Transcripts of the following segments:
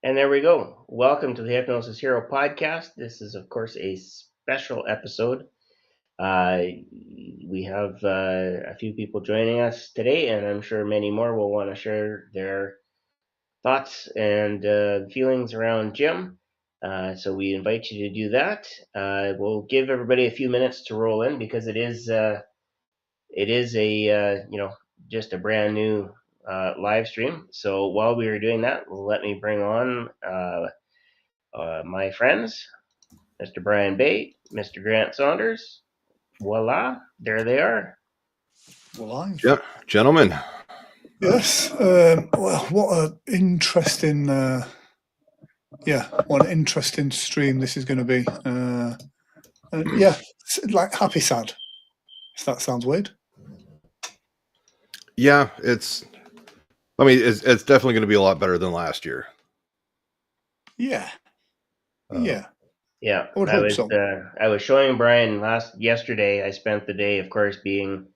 And there we go. Welcome to the Hypnosis Hero podcast. This is, of course, a special episode. We have a few people joining us today, and I'm sure many more will want to share their thoughts and feelings around Jim. So we invite you to do that. We'll give everybody a few minutes to roll in because it is a just a brand new live stream. So while we are doing that, let me bring on my friends, Mr. Brian Bay, Mr. Grant Saunders. Voila, there they are. We're live. Yep, gentlemen. Yes. Well, what an interesting, what an interesting stream this is going to be. Like happy sad. If that sounds weird. Yeah, it's definitely going to be a lot better than last year. Yeah. Yeah. I was showing Brian yesterday. I spent the day, of course, being.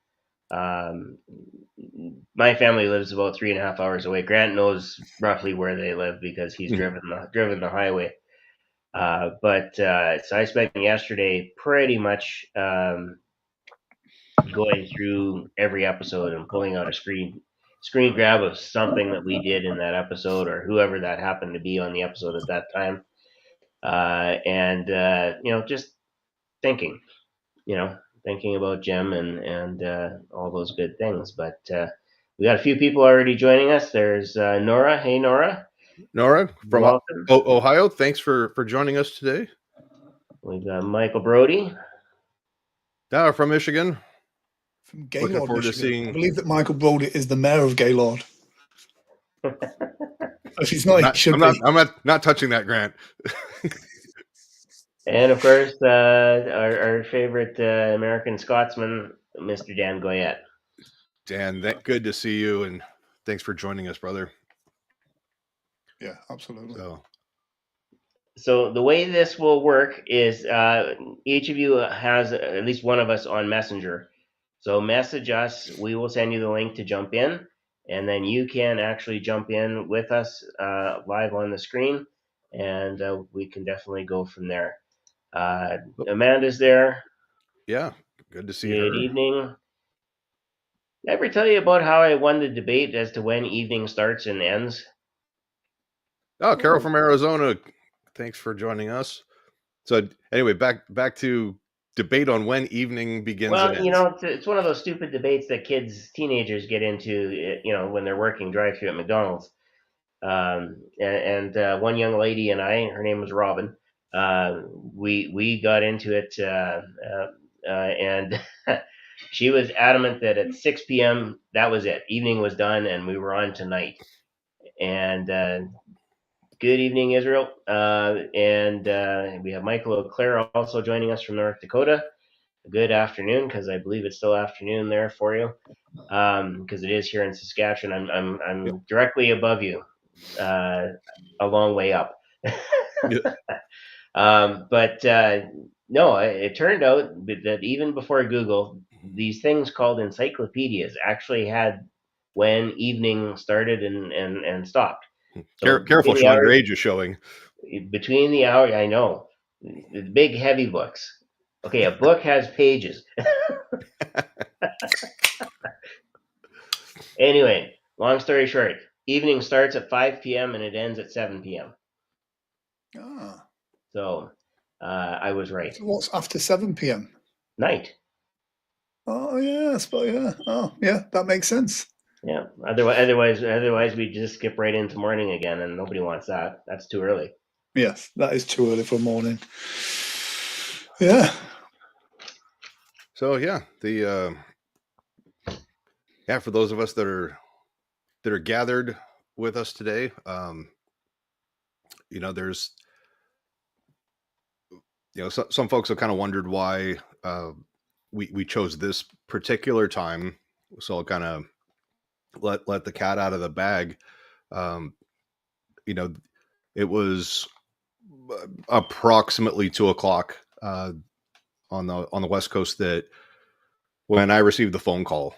My family lives about 3.5 hours away. Grant knows roughly where they live because he's driven the highway. So I spent yesterday pretty much going through every episode and pulling out a screen grab of something that we did in that episode or whoever that happened to be on the episode at that time. Just thinking about Jim and all those good things. But we got a few people already joining us. There's Nora. Hey, Nora. Nora from Ohio. Thanks for joining us today. We've got Michael Brody. From Michigan. From Gaylord, looking forward Michigan. To seeing. I believe that Michael Brody is the mayor of Gaylord. If he's not, he should be. I'm not touching that, Grant. And of course, our favorite American Scotsman, Mr. Dan Goyette. Dan, good to see you, and thanks for joining us, brother. Yeah, absolutely. So the way this will work is each of you has at least one of us on Messenger. So message us. We will send you the link to jump in, and then you can actually jump in with us live on the screen, and we can definitely go from there. Amanda's there. Yeah, good to see you. Good evening. Ever tell you about how I won the debate as to when evening starts and ends? Oh, Carol from Arizona. Thanks for joining us. So anyway, back to debate on when evening begins. Well, and ends. It's one of those stupid debates that teenagers get into, when they're working drive-thru at McDonald's. And one young lady and I, her name was Robin, we got into it, and she was adamant that at 6 p.m. that was it. Evening was done, and we were on tonight. And good evening, Israel. And we have Michael O'Clair also joining us from North Dakota. Good afternoon, because I believe it's still afternoon there for you, because it is here in Saskatchewan. I'm directly above you, a long way up. No, it turned out that even before Google, these things called encyclopedias actually had when evening started and stopped. So careful, Sean, your age is showing. Between the hour, I know. The big, heavy books. Okay, a book has pages. Anyway, long story short, evening starts at 5 p.m. and it ends at 7 p.m. Ah. So I was right. So what's after 7 p.m.? Night. Oh, yeah. Oh, yeah, that makes sense. Yeah. Otherwise, we just skip right into morning again, and nobody wants that. That's too early. Yes, that is too early for morning. Yeah. So yeah, for those of us that are gathered with us today, there's some folks have kind of wondered why we chose this particular time. So I'll kind of let the cat out of the bag. It was approximately 2:00 on the West Coast that when I received the phone call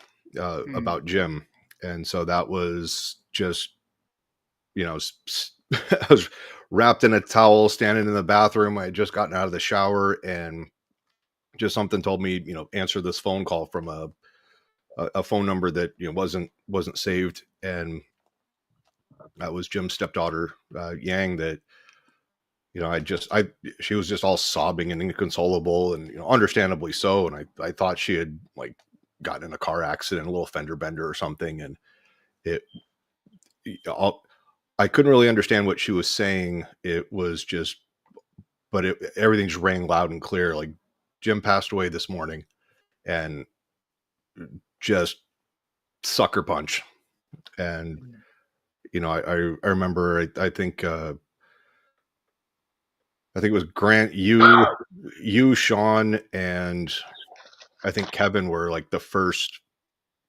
about Jim, and so that was just I was wrapped in a towel, standing in the bathroom. I had just gotten out of the shower, and just something told me, answer this phone call from a phone number that wasn't saved, and that was Jim's stepdaughter, Yang. That she was just all sobbing and inconsolable, and understandably so. And I thought she had like gotten in a car accident, a little fender bender or something, and it. I couldn't really understand what she was saying. It was just, but everything just rang loud and clear. Like, Jim passed away this morning, and just sucker punch. And I remember, I think it was Grant, you, Sean, and I think Kevin were like the first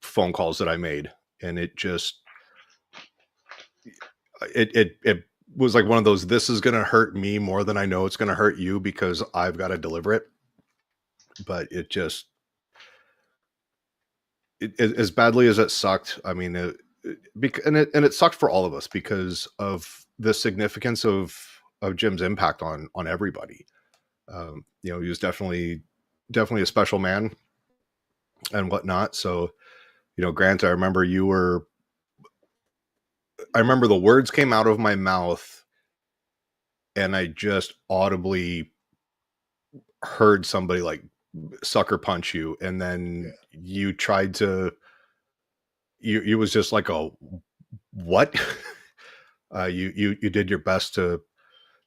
phone calls that I made, and it just it was like one of those, this is going to hurt me more than I know it's going to hurt you, because I've got to deliver it. But it just, as badly as it sucked, I mean, it sucked for all of us because of the significance of Jim's impact on everybody. He was definitely a special man and whatnot. So, Grant, I remember the words came out of my mouth, and I just audibly heard somebody like sucker punch you. And then you tried to, you was just like a, what? You did your best to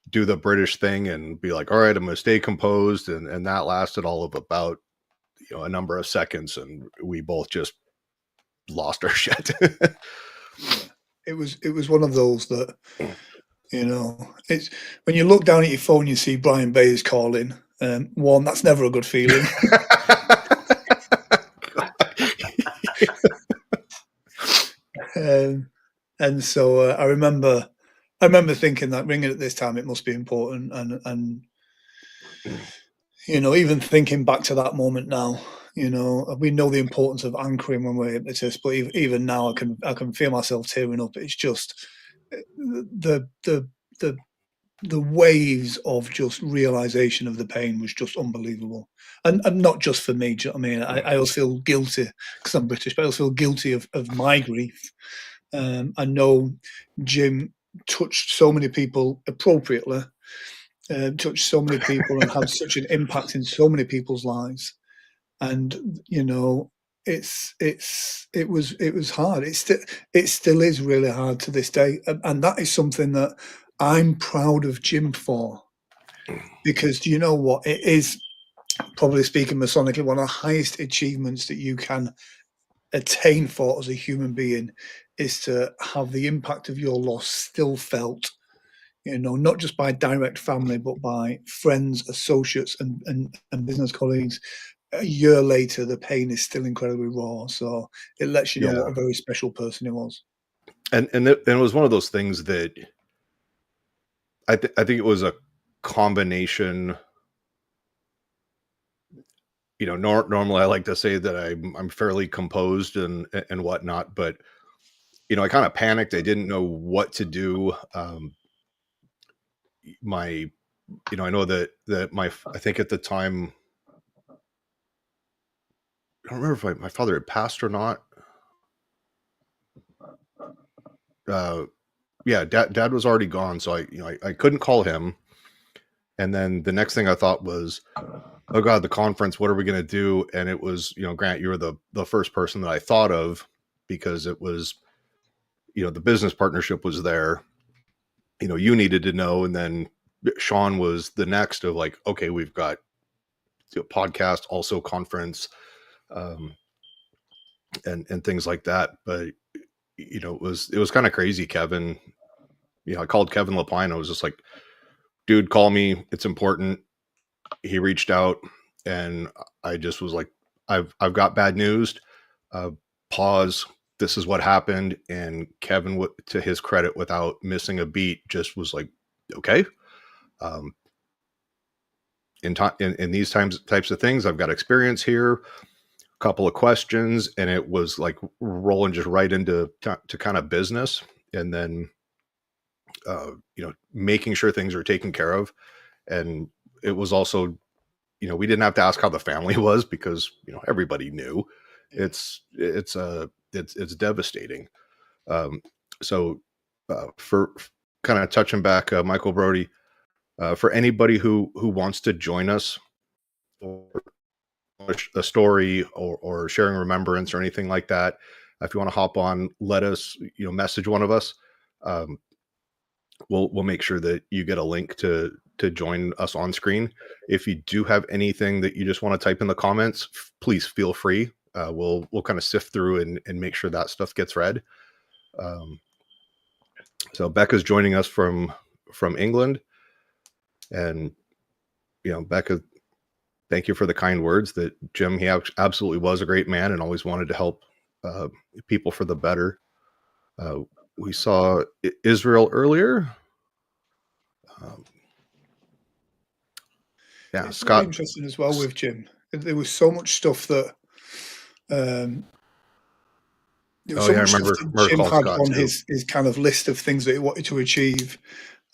do the British thing and be like, all right, I'm going to stay composed. And that lasted all of about, a number of seconds, and we both just lost our shit. It was one of those that, it's when you look down at your phone, you see Brian Bayes calling. One, that's never a good feeling. And so I remember thinking that ringing at this time, it must be important. And even thinking back to that moment now, we know the importance of anchoring when we're hypnotists, but even now I can feel myself tearing up. It's just the waves of just realization of the pain was just unbelievable. And not just for me. Do you know what I mean? I always feel guilty because I'm British, but I always feel guilty of my grief. I know Jim touched so many people appropriately, touched so many people and had such an impact in so many people's lives. And it was hard. It still is really hard to this day, and that is something that I'm proud of Jim for, because do you know what? It is, probably speaking Masonically, one of the highest achievements that you can attain for as a human being is to have the impact of your loss still felt, not just by direct family, but by friends, associates, and business colleagues. A year later, the pain is still incredibly raw. So it lets you know what a very special person he was. And it was one of those things that I think it was a combination. Normally I like to say that I'm fairly composed and whatnot, but I kind of panicked. I didn't know what to do. I know that I think at the time, I don't remember if my father had passed or not. Dad was already gone, so I couldn't call him. And then the next thing I thought was, oh God, the conference, what are we going to do? And it was, Grant, you were the first person that I thought of, because it was, the business partnership was there, you needed to know. And then Sean was the next of like, okay, we've got podcast, also conference, and things like that. But, it was kind of crazy. Kevin, I called Kevin Lapine. I was just like, dude, call me. It's important. He reached out, and I just was like, I've got bad news. Pause. This is what happened. And Kevin, to his credit, without missing a beat, just was like, okay. In these types of things, I've got experience here. A couple of questions, and it was like rolling just right into to kind of business. And then making sure things are taken care of. And it was also, we didn't have to ask how the family was because, everybody knew. Yeah. It's devastating. So for kind of touching back, Michael Brody, for anybody who wants to join us for a story or sharing remembrance or anything like that, if you want to hop on, let us, message one of us. We'll make sure that you get a link to join us on screen. If you do have anything that you just want to type in the comments, please feel free. We'll kind of sift through and make sure that stuff gets read. So Becca's joining us from England, and Becca, thank you for the kind words. That Jim, he absolutely was a great man and always wanted to help people for the better. We saw Israel earlier. Yeah, it's Scott. really interesting as well with Jim. There was so much stuff that there was Oh so yeah, I much stuff remember that Jim calling had Scott on too. his kind of list of things that he wanted to achieve,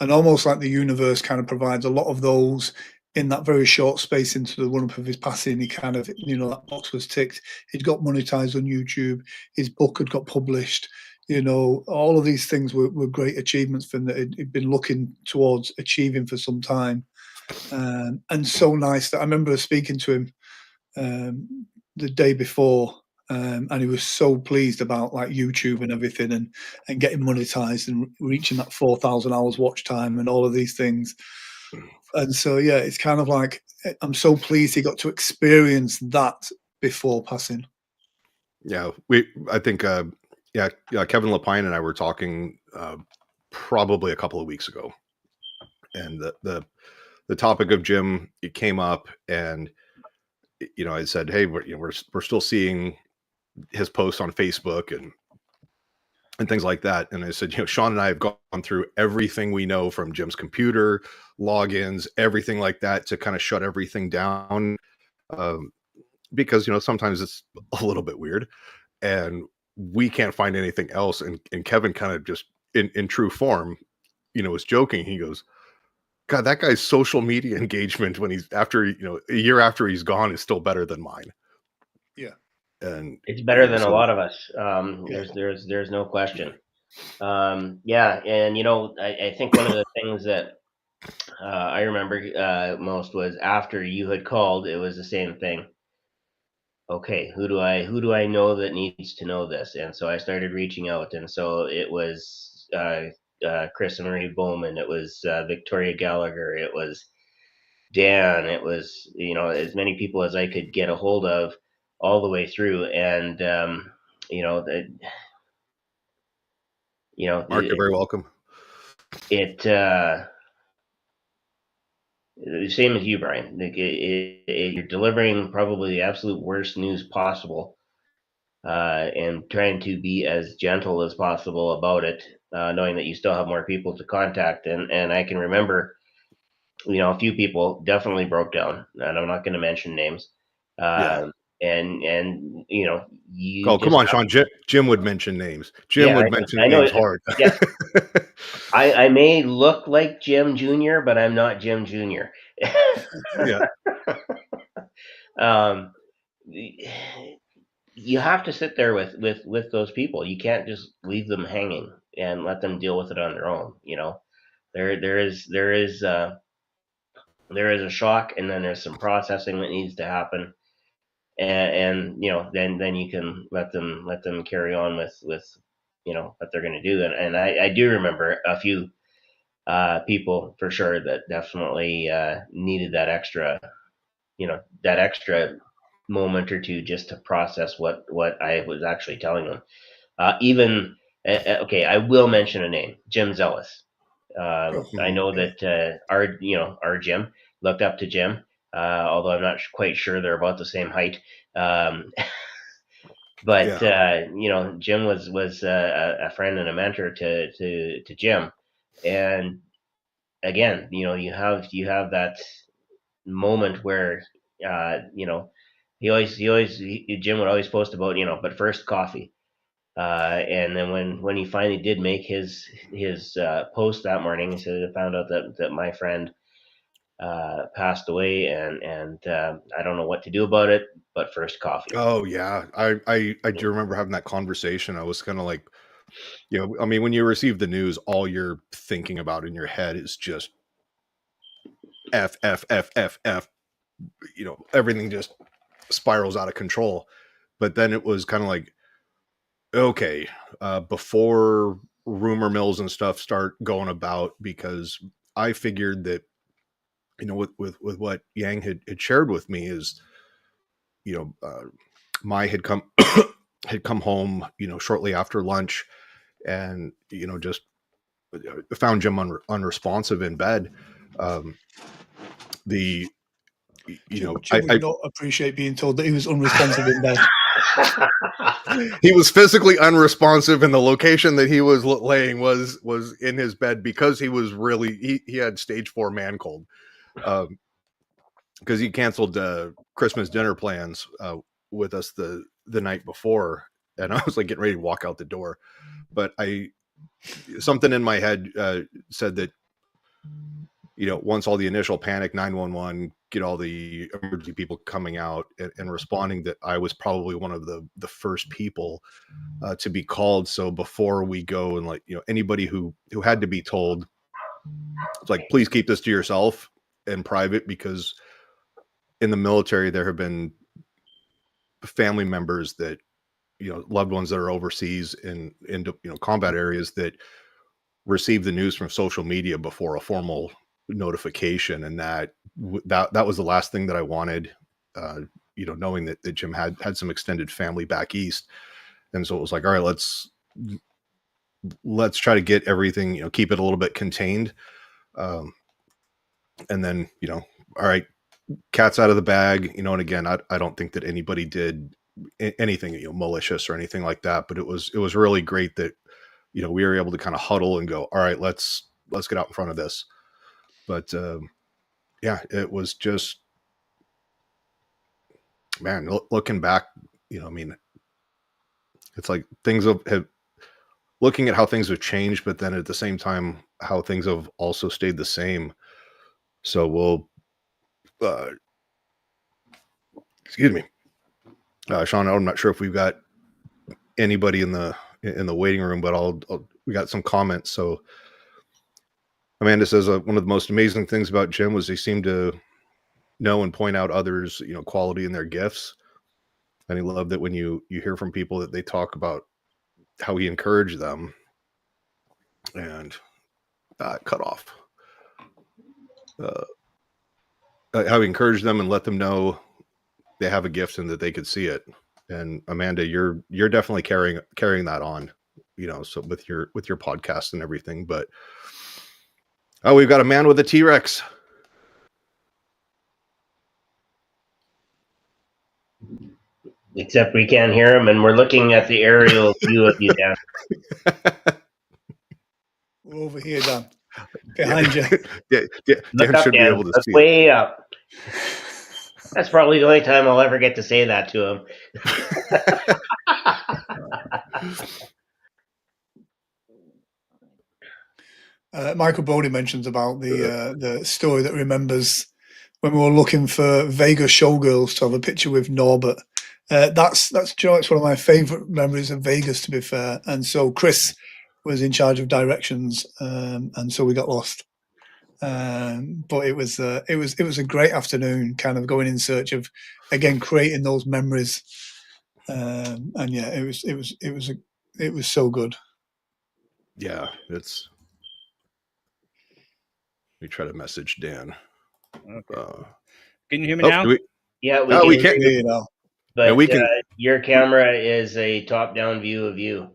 and almost like the universe kind of provides a lot of those in that very short space into the run-up of his passing. He kind of, that box was ticked. He'd got monetized on YouTube. His book had got published. All of these things were great achievements for him that he'd been looking towards achieving for some time. And so nice that I remember speaking to him the day before, and he was so pleased about like YouTube and everything, and getting monetized and reaching that 4,000 hours watch time and all of these things. And so yeah, it's kind of like I'm so pleased he got to experience that before passing. Yeah, I think Kevin Lapine and I were talking probably a couple of weeks ago, and the topic of Jim, it came up, and I said, hey, we're still seeing his posts on Facebook and things like that, and I said, Sean and I have gone through everything we know from Jim's computer logins, everything like that, to kind of shut everything down, because sometimes it's a little bit weird, and we can't find anything else. And Kevin kind of just in true form, was joking. He goes, God, that guy's social media engagement when he's after, a year after he's gone is still better than mine. Yeah. And it's better than a so, lot of us. Yeah. There's no question. Yeah, and I think one of the things that I remember most was after you had called, it was the same thing. Okay, who do I know that needs to know this? And so I started reaching out, and so it was Chris and Marie Bowman, it was Victoria Gallagher, it was Dan, it was as many people as I could get a hold of all the way through, and you know the, Mark, you're very welcome. it the same as you, Brian. Like you're delivering probably the absolute worst news possible, and trying to be as gentle as possible about it, knowing that you still have more people to contact. And I can remember, a few people definitely broke down, and I'm not going to mention names. Yeah. And you Oh, come just on, Sean. Jim would mention names. Jim yeah, would mention I know. names hard. Yes, I may look like Jim Jr., but I'm not Jim Jr. Yeah. um, you have to sit there with those people. You can't just leave them hanging and let them deal with it on their own. There is a shock, and then there's some processing that needs to happen, and then you can let them carry on with what they're going to do. And I do remember a few people for sure that definitely needed that extra moment or two just to process what I was actually telling them. Even okay, I will mention a name, Jim Zellis. I know Yeah. that our Jim looked up to Jim, although I'm not quite sure they're about the same height. Um, but Yeah. Jim was a friend and a mentor to Jim, and again, you have that moment where Jim would always post about but first coffee. And then when he finally did make his post that morning, he said, I found out that my friend passed away, and I don't know what to do about it, but first coffee. Oh yeah, I do remember having that conversation. I was kind of like, I mean, when you receive the news, all you're thinking about in your head is just F F F F F. Everything just spirals out of control. But then it was kind of like, okay, before rumor mills and stuff start going about, because I figured that, with what Yang had shared with me is, Mai had come had come home, shortly after lunch, and just found Jim unresponsive in bed. The Jim would not appreciate being told that he was unresponsive in bed. He was physically unresponsive, and the location that he was laying was in his bed because he was really he had stage 4 man cold, because he canceled Christmas dinner plans with us the night before, and I was like getting ready to walk out the door, but something in my head said that, once all the initial panic, 911, get all the emergency people coming out and responding, that I was probably one of the first people to be called. So before we go, and anybody who had to be told, it's like, please keep this to yourself and private, because in the military there have been family members that, loved ones that are overseas in combat areas, that receive the news from social media before a formal notification, and that was the last thing that I wanted, knowing that Jim had some extended family back east. And so it was like, all right, let's try to get everything, keep it a little bit contained, and then, all right, cat's out of the bag, and again, I don't think that anybody did anything malicious or anything like that, but it was really great that we were able to kind of huddle and go, all right, let's get out in front of this. But yeah, it was just, man, looking back, I mean, it's like things have looking at how things have changed, but then at the same time, how things have also stayed the same. So we'll, excuse me, Sean, I'm not sure if we've got anybody in the waiting room, but we got some comments. So Amanda says, one of the most amazing things about Jim was he seemed to know and point out others, quality in their gifts. And he loved that when you hear from people that they talk about how he encouraged them, and cut off, how he encouraged them and let them know they have a gift and that they could see it. And Amanda, you're definitely carrying that on, so with your podcast and everything. But we've got a man with a T-Rex. Except we can't hear him, and we're looking at the aerial view of you, Dan. We're over here, Dan, behind you. Dan Up, should Dan. be able to Look see way it. Up. That's probably the only time I'll ever get to say that to him. Michael Bodie mentions about the story that remembers when we were looking for Vegas showgirls to have a picture with Norbert. That's it's one of my favorite memories of Vegas, to be fair. And so Chris was in charge of directions, and so we got lost. But it was a great afternoon, kind of going in search of, again, creating those memories. And yeah, it was so good. Yeah, let me try to message Dan. Okay. Can you hear me now? Yeah, we can hear you now. But yeah, we can. Your camera is a top-down view of you.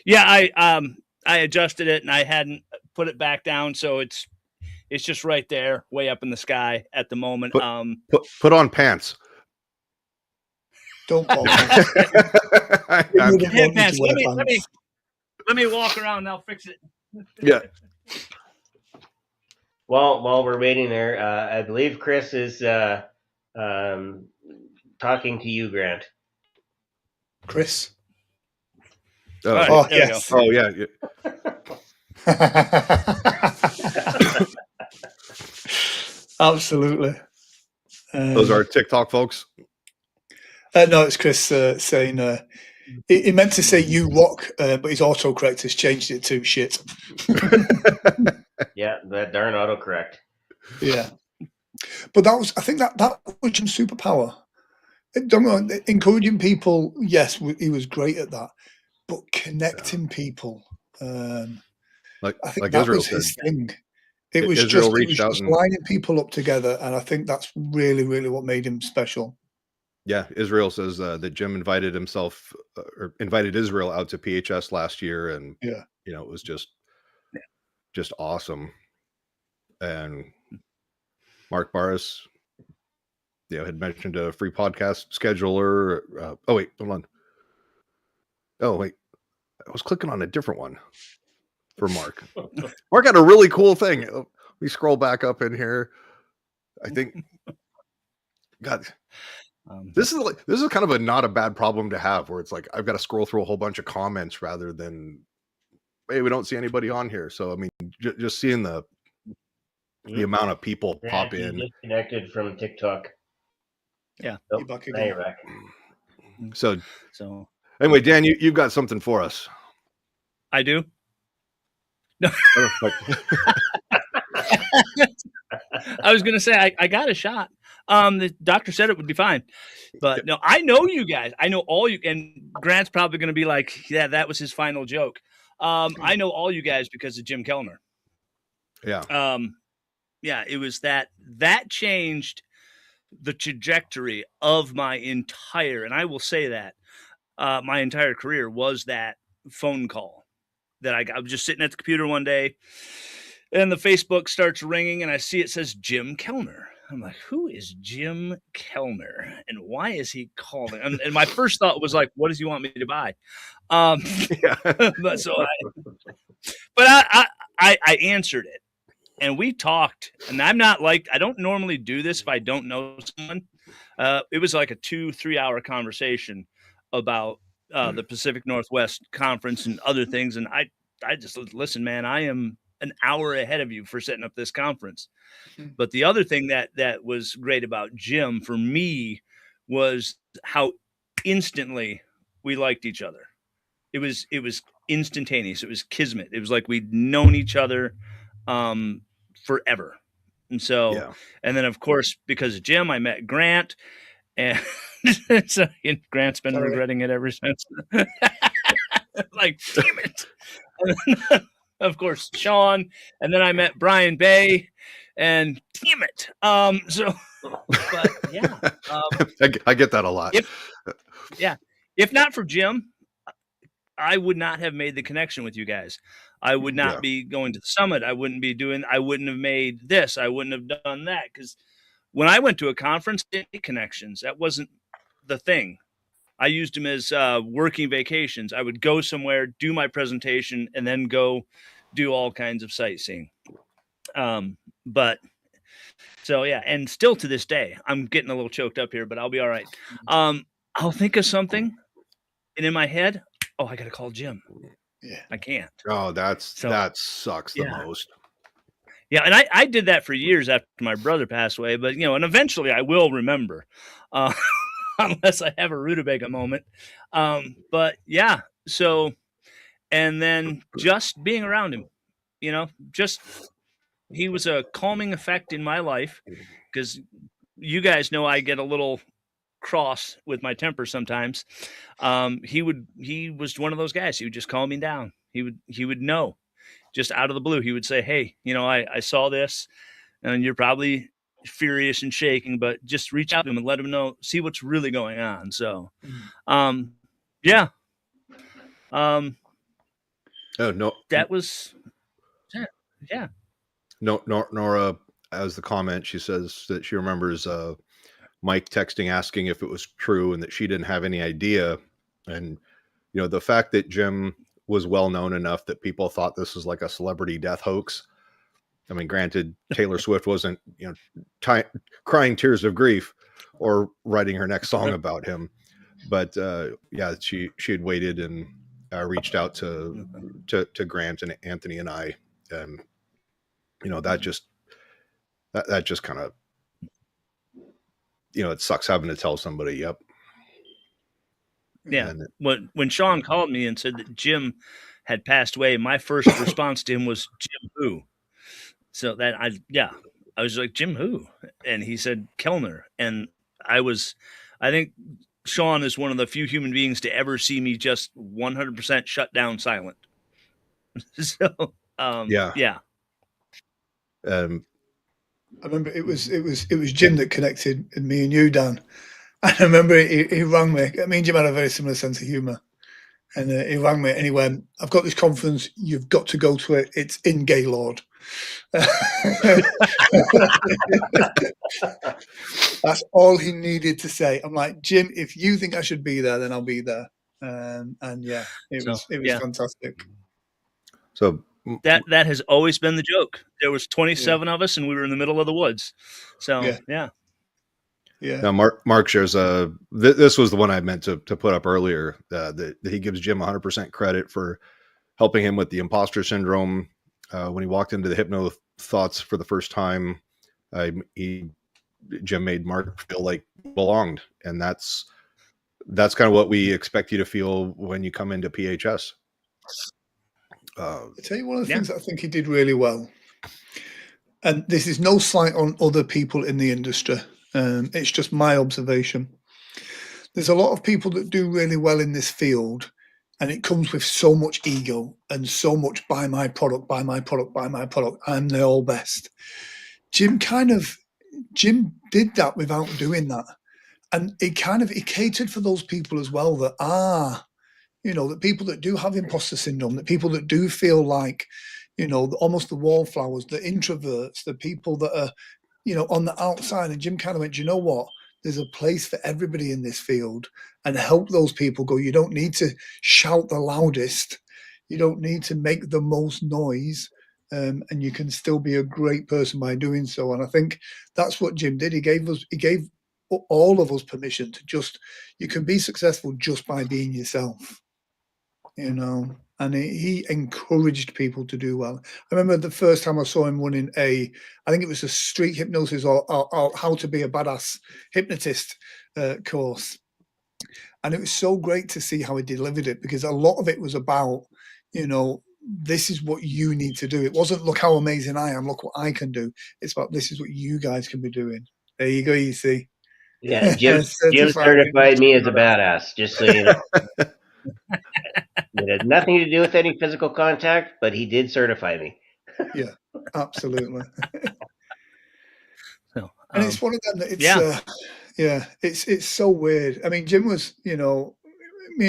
Yeah, I adjusted it and I hadn't put it back down, so it's just right there, way up in the sky at the moment. Put on pants. Don't Paul. Pants. Let me walk around and I'll fix it. Yeah. Well, while we're waiting there, I believe Chris is talking to you, Grant. Chris? Oh, All right, Oh, there we yes. oh yeah. Absolutely. Those are TikTok folks. No, it's Chris saying he meant to say you rock, but his autocorrect has changed it to shit. Yeah, that darn autocorrect. Yeah. But I think that was Jim's superpower. Don't know, encouraging people, yes, he was great at that. But connecting people, I think that Israel was his said, thing. It was Israel just reached out and lining people up together, and I think that's really, really what made him special. yeah, Israel says that Jim invited himself or invited Israel out to PHS last year, and Yeah. it was just awesome. And Mark Barris, had mentioned a free podcast scheduler. Oh wait, hold on. Oh wait, I was clicking on a different one for Mark. Mark had a really cool thing. Let me scroll back up in here. I think, God, this is kind of a not a bad problem to have, where it's like I've got to scroll through a whole bunch of comments rather than, hey, we don't see anybody on here. So I mean, just seeing the amount of people pop You in. disconnected from TikTok. Yeah. Oh, You're back now again. you're back. So anyway, Dan, you've got something for us. I do. No. I was gonna say I got a shot. The doctor said it would be fine, but no, I know you guys. I know all you, and Grant's probably gonna be like, yeah, that was his final joke. I know all you guys because of Jim Kellner. Yeah. Yeah, it was that changed the trajectory of my entire, and I will say that my entire career was that phone call that I was just sitting at the computer one day, and the Facebook starts ringing, and I see it says Jim Kellner. I'm like, who is Jim Kellner, and why is he calling? And my first thought was like, what does he want me to buy? But so I answered it, and we talked. And I'm not like, I don't normally do this if I don't know someone. It was like a 2-3 hour conversation about the Pacific Northwest Conference and other things, and I just listen, man. I am an hour ahead of you for setting up this conference. But the other thing that was great about Jim for me was how instantly we liked each other. It was instantaneous. It was kismet. It was like we'd known each other forever. And so, and then of course, because of Jim, I met Grant, and so Grant's been regretting it ever since. Like, damn it. And then, of course, Sean, and then I met Brian Bay, and damn it. So, but yeah, I get that a lot. If not for Jim, I would not have made the connection with you guys. I would not be going to the summit. I wouldn't have made this. I wouldn't have done that, because when I went to a conference, I didn't make connections. That wasn't the thing. I used them as working vacations. I would go somewhere, do my presentation, and then go do all kinds of sightseeing. But so, yeah, and still to this day, I'm getting a little choked up here, but I'll be all right. I'll think of something, and in my head, oh, I got to call Jim. Yeah, I can't. Oh, that sucks the most. Yeah, and I did that for years after my brother passed away, but and eventually I will remember, unless I have a rutabaga moment. But yeah, so, and then just being around him, just he was a calming effect in my life, because you guys know I get a little cross with my temper sometimes. He was one of those guys. He would just calm me down. He would know, just out of the blue. He would say, hey, I saw this, and you're probably furious and shaking, but just reach out to him and let him know, see what's really going on. So, yeah. Oh no, that was, yeah. No, Nora, as the comment, she says that she remembers Mike texting asking if it was true and that she didn't have any idea. And the fact that Jim was well known enough that people thought this was like a celebrity death hoax. I mean, granted, Taylor Swift wasn't crying tears of grief or writing her next song about him, but she had waited and reached out to Grant and Anthony and I, and that just kind of, it sucks having to tell somebody. Yep. Yeah. When Sean called me and said that Jim had passed away, my first response to him was Jim who? So that I was like, Jim who? And he said Kellner. And I think Sean is one of the few human beings to ever see me just 100% shut down silent. So, yeah. I remember it was Jim that connected me and you, Dan. And I remember he rang me. Me and Jim had a very similar sense of humour. And he rang me and he went, I've got this conference, you've got to go to it. It's in Gaylord. That's all he needed to say. I'm like, Jim, if you think I should be there, then I'll be there. And yeah, it was fantastic. So that has always been the joke. There was 27 of us and we were in the middle of the woods. So yeah. Now Mark shares this was the one I meant to put up earlier, that he gives Jim 100% credit for helping him with the imposter syndrome. When he walked into the hypno thoughts for the first time, Jim made Mark feel like he belonged, and that's kind of what we expect you to feel when you come into PHS. I'll tell you one of the things that I think he did really well, and this is no slight on other people in the industry. It's just my observation. There's a lot of people that do really well in this field, and it comes with so much ego and so much buy my product, buy my product, buy my product. I'm the all best. Jim did that without doing that. And he catered for those people as well that are, the people that do have imposter syndrome, the people that do feel like, almost the wallflowers, the introverts, the people that are, on the outside. And Jim kind of went, you know what? There's a place for everybody in this field, and help those people go. You don't need to shout the loudest. You don't need to make the most noise. And you can still be a great person by doing so. And I think that's what Jim did. He gave all of us permission to you can be successful just by being yourself, and he encouraged people to do well. I remember the first time I saw him running I think it was a street hypnosis or how to be a badass hypnotist course. And it was so great to see how he delivered it, because a lot of it was about, this is what you need to do. It wasn't, look how amazing I am, look what I can do. It's about, this is what you guys can be doing. There you go, you see. Yeah, Jim certified me as a badass, just so you know. It has nothing to do with any physical contact, but he did certify me. Yeah, absolutely. So, and it's one of them that it's so weird. I mean, Jim was, me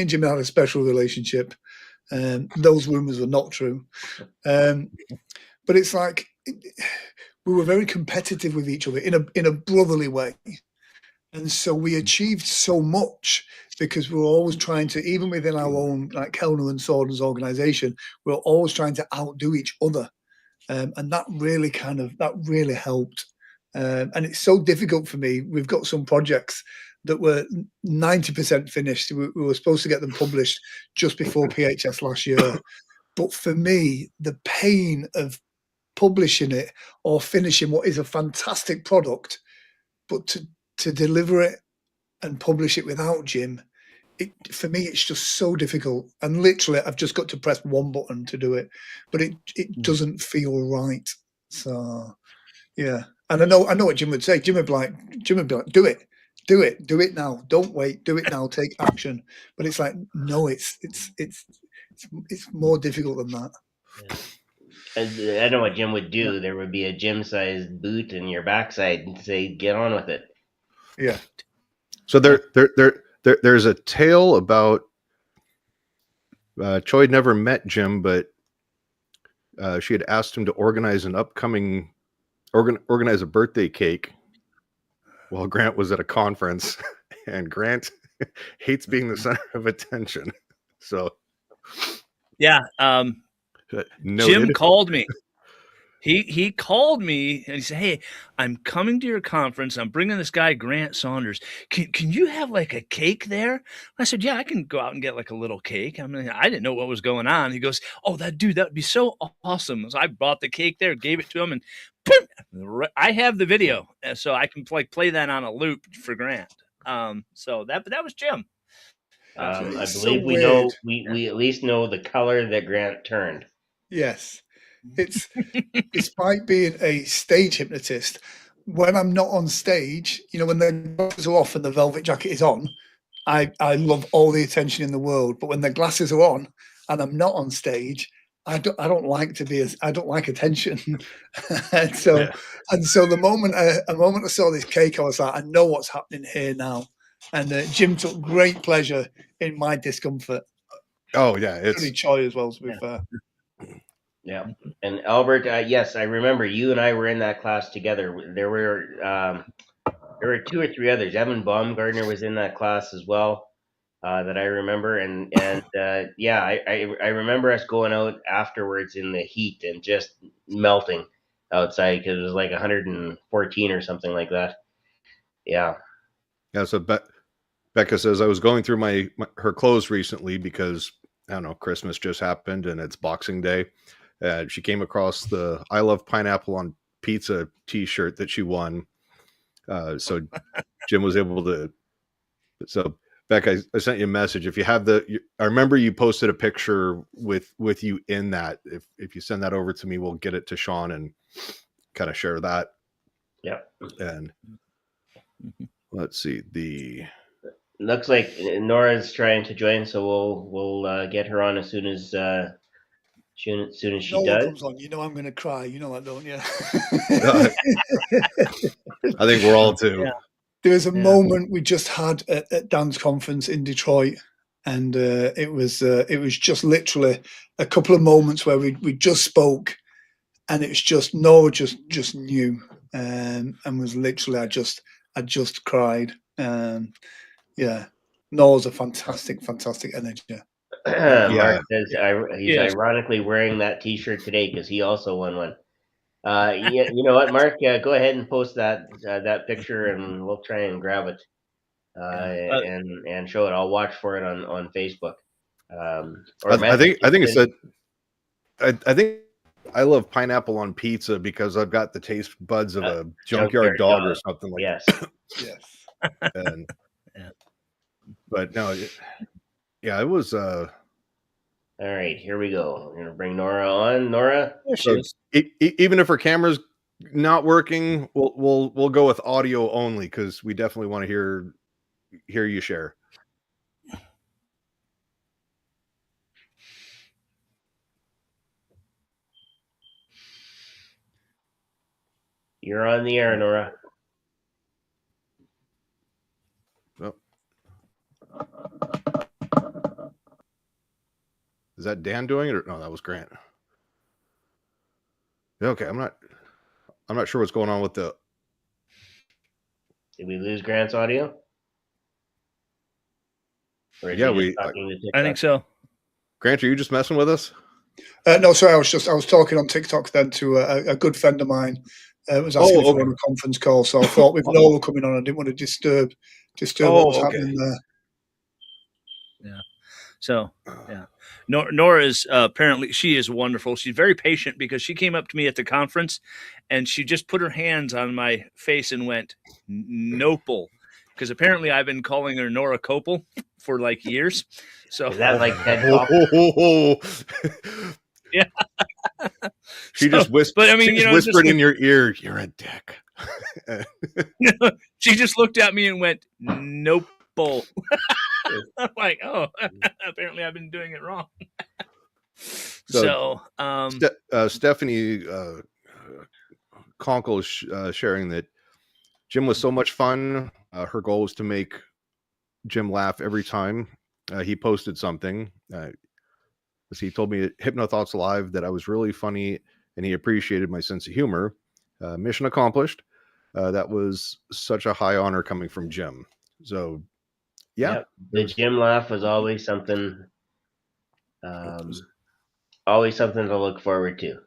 and Jim had a special relationship. Those rumors were not true. But it's like we were very competitive with each other in a brotherly way. And so we achieved so much because we were always trying to, even within our own, like Kellner and Sorden's organization, we were always trying to outdo each other. And that really helped. And it's so difficult for me. We've got some projects that were 90% finished. We were supposed to get them published just before PHS last year. But for me, the pain of publishing it or finishing what is a fantastic product, but to deliver it and publish it without Jim, for me, it's just so difficult. And literally, I've just got to press one button to do it, but it doesn't feel right. So, yeah. And I know what Jim would say. Jim would be like, do it now. Don't wait. Do it now. Take action. But it's like, no, it's more difficult than that. Yeah. I know what Jim would do. There would be a gym-sized boot in your backside and say, "Get on with it." Yeah. So there's a tale about Choi never met Jim, but she had asked him to organize organize a birthday cake while Grant was at a conference, and Grant hates being the center of attention. So yeah, Jim called me. He called me and he said, "Hey, I'm coming to your conference. I'm bringing this guy Grant Saunders. Can you have like a cake there?" I said, "Yeah, I can go out and get like a little cake." I mean, I didn't know what was going on. He goes, "Oh, that would be so awesome." So I bought the cake there, gave it to him, and boom, I have the video, so I can like play that on a loop for Grant. So that was Jim. I It's so believe we weird. know we at least know the color that Grant turned. Yes. It's despite being a stage hypnotist, when I'm not on stage, when the glasses are off and the velvet jacket is on, I love all the attention in the world. But when the glasses are on and I'm not on stage, I don't like to be I don't like attention. and so Yeah. and so the moment I saw this cake, I was like, I know what's happening here now. And Jim took great pleasure in my discomfort. Oh yeah, Really Choi as well, to be Yeah. fair. Yeah. And Albert, yes, I remember you and I were in that class together. There were two or three others. Evan Baumgartner was in that class as well, that I remember. And yeah, I remember us going out afterwards in the heat and just melting outside because it was like 114 or something like that. Yeah. Yeah. So Becca says I was going through her clothes recently because I don't know, Christmas just happened and it's Boxing Day. She came across the "I Love Pineapple on Pizza" T-shirt that she won. So Jim was able to. So Becca, I sent you a message. If you have I remember you posted a picture with you in that. If you send that over to me, we'll get it to Sean and kind of share that. Yeah. And let's see Looks like Nora's trying to join, so we'll get her on as soon as she Nola does. comes on, I'm going to cry. You know that, don't you? I think we're all too. Yeah. There was a moment we just had at Dan's conference in Detroit, and it was just literally a couple of moments where we just spoke, and it was just Noah just knew, and was literally I just cried. Yeah, Noah's a fantastic energy. Mark says he's Yes. ironically wearing that T-shirt today because he also won one. Yeah, you know what, Mark? Go ahead and post that picture, and we'll try and grab it and show it. I'll watch for it on Facebook. Or I think it Massachusetts. said I think I love pineapple on pizza because I've got the taste buds of a junkyard dog or something like Yes. that. Yes. And, Yeah. But no, it was. All right, here we go. We're gonna bring Nora on. Nora. There she is. Even if her camera's not working, we'll go with audio only because we definitely want to hear you share. You're on the air, Nora. Oh. Is that Dan doing it or no? That was Grant. Okay, I'm not sure what's going on with the. Did we lose Grant's audio? Or is Yeah, he just talking to TikTok? I think so. Grant, are you just messing with us? No, sorry, I was talking on TikTok then to a good friend of mine. Was asking if we were on a conference call, so I thought with Nola coming on, I didn't want to disturb what was happening there. Yeah. So yeah, Nora is apparently she is wonderful. She's very patient because she came up to me at the conference, and she just put her hands on my face and went Nopal, because apparently I've been calling her Nora Copel for like years. So is that like Ted Yeah. She just whispered. But I mean, whispered in your ear, "You're a dick." She just looked at me and went Nopal. I'm like, oh, apparently I've been doing it wrong. So Stephanie Conkle is sharing that Jim was so much fun. Her goal was to make Jim laugh every time he posted something. He told me at Hypnothoughts Live that I was really funny and he appreciated my sense of humor. Mission accomplished. That was such a high honor coming from Jim. So, yeah. Yep. The Jim laugh was always something to look forward to.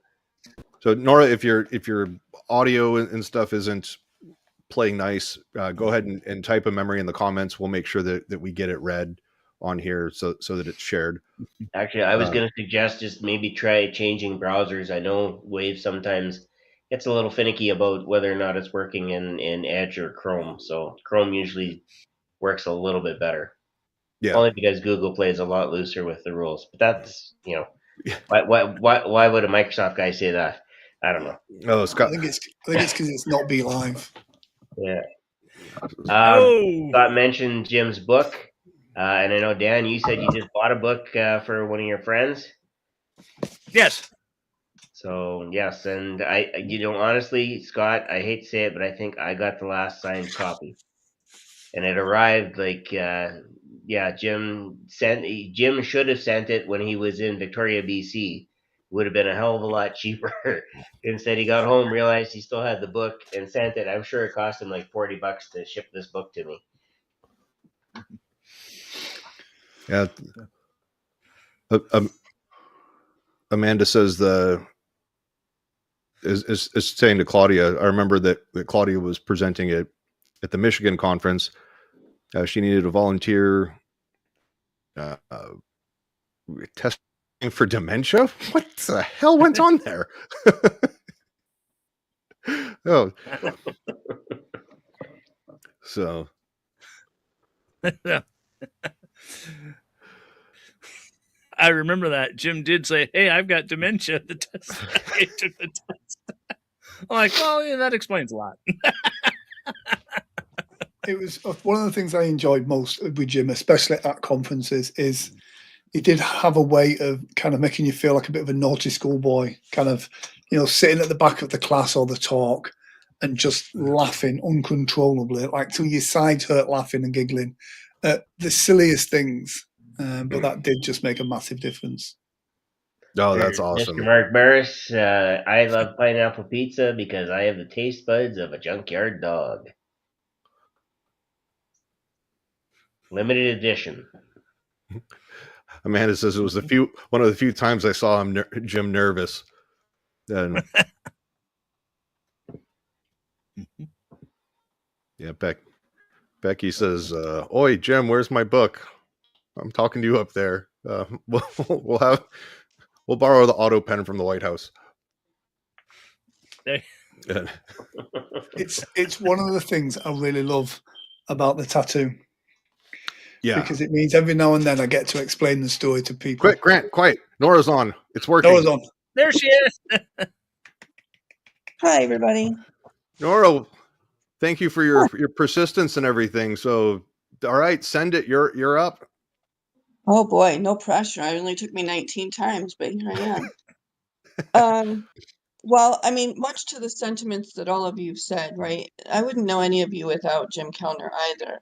So Nora, if your audio and stuff isn't playing nice, go ahead and type a memory in the comments. We'll make sure that we get it read on here so that it's shared. Actually, I was going to suggest just maybe try changing browsers. I know Wave sometimes gets a little finicky about whether or not it's working in Edge or Chrome. So Chrome usually works a little bit better. Yeah. Only because Google plays a lot looser with the rules. But that's, why would a Microsoft guy say that? I don't know. Oh, Scott. I think it's because it's not Be Live. Yeah. Oh, Scott mentioned Jim's book. And I know, Dan, you said you just bought a book for one of your friends. yes. So, yes. And honestly, Scott, I hate to say it, but I think I got the last signed copy. And it arrived Jim should have sent it when he was in Victoria, BC. Would have been a hell of a lot cheaper. Instead, he got home, realized he still had the book, and sent it. I'm sure it cost him like $40 to ship this book to me. Yeah. Amanda says is saying to Claudia, I remember that Claudia was presenting it at the Michigan conference. She needed a volunteer testing for dementia. What the hell went on there? Oh, so I remember that Jim did say, "Hey, I've got dementia." The test. I took the test. I'm like, well, yeah, that explains a lot. It was one of the things I enjoyed most with Jim, especially at conferences, is he did have a way of kind of making you feel like a bit of a naughty schoolboy, kind of, sitting at the back of the class or the talk and just laughing uncontrollably, like till your sides hurt laughing and giggling at the silliest things. But that did just make a massive difference. Oh, that's awesome. Mr. Mark Burris, I love pineapple pizza because I have the taste buds of a junkyard dog. Limited edition. Amanda says it was one of the few times I saw Jim nervous. And yeah, Becky says, "Oi, Jim, where's my book? I'm talking to you up there. We'll borrow the auto pen from the White House." It's one of the things I really love about the tattoo. Yeah, because it means every now and then I get to explain the story to people. Quick, Grant, quiet. Nora's on. It's working. Nora's on. There she is. Hi, everybody. Nora, thank you for your persistence and everything. So, all right, send it. You're up. Oh boy, no pressure. It only took me 19 times, but here I am. Well, I mean, much to the sentiments that all of you said, right? I wouldn't know any of you without Jim Kellner either.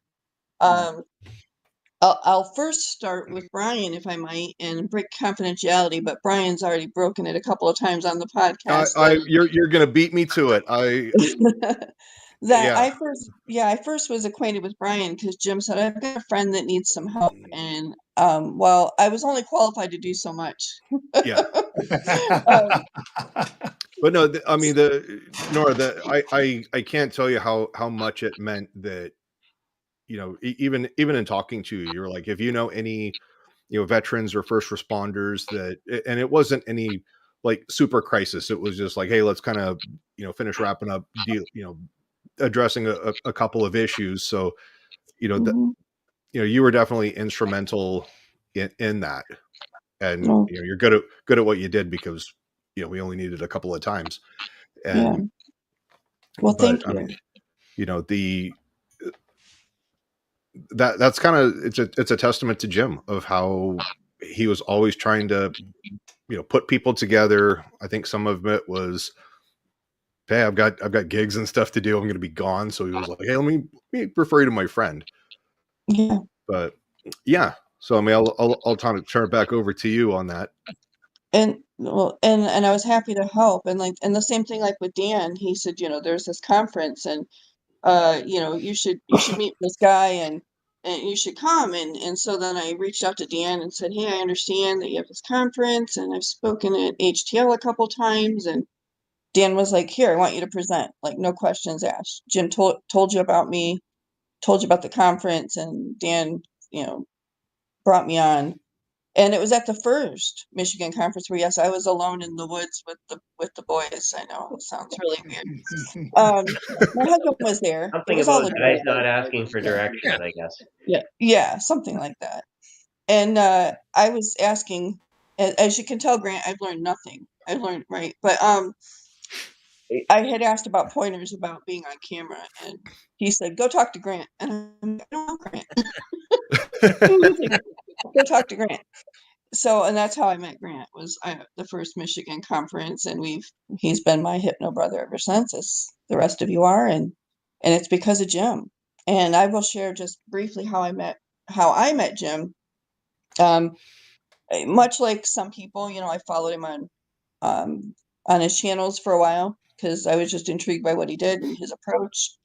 I'll first start with Brian, if I might, and break confidentiality, but Brian's already broken it a couple of times on the podcast. You're going to beat me to it. I first was acquainted with Brian because Jim said, I've got a friend that needs some help. And well, I was only qualified to do so much. Yeah. But no, I mean, Nora, I can't tell you how much it meant that, even in talking to you, you're like, if you know any, veterans or first responders and it wasn't any like super crisis. It was just like, hey, let's kind of, finish wrapping up, addressing a couple of issues. So, you were definitely instrumental in that, and you're good at what you did because we only needed a couple of times. And well, thank you. I mean, that's kind of it's a testament to Jim of how he was always trying to put people together. I think some of it was, hey, I've got gigs and stuff to do, I'm going to be gone, so he was like, hey, let me refer you to my friend. Yeah. But yeah, so I mean, I'll turn it back over to you on that. And I was happy to help. And the same thing, like with Dan, he said, there's this conference and, you should meet this guy and you should come. And so then I reached out to Dan and said, hey, I understand that you have this conference and I've spoken at HTL a couple times. And Dan was like, here, I want you to present, like no questions asked. Jim told you about me, told you about the conference, and Dan, you know, brought me on. And it was at the first Michigan conference where, yes, I was alone in the woods with the boys. I know it sounds really weird. My husband was there. It Something was all about guys adorable. not asking for Yeah, directions, I guess. yeah, something like that. And I was asking, as you can tell, Grant, I've learned nothing. I've learned right, but I had asked about pointers about being on camera, and he said, "Go talk to Grant." And I'm like, "I don't know Grant." He's like, "Go talk to Grant." So, and that's how I met Grant, was the first Michigan conference, and he's been my hypno brother ever since, as the rest of you are, and it's because of Jim. And I will share just briefly how I met Jim. Um, much like some people, I followed him on his channels for a while because I was just intrigued by what he did and his approach.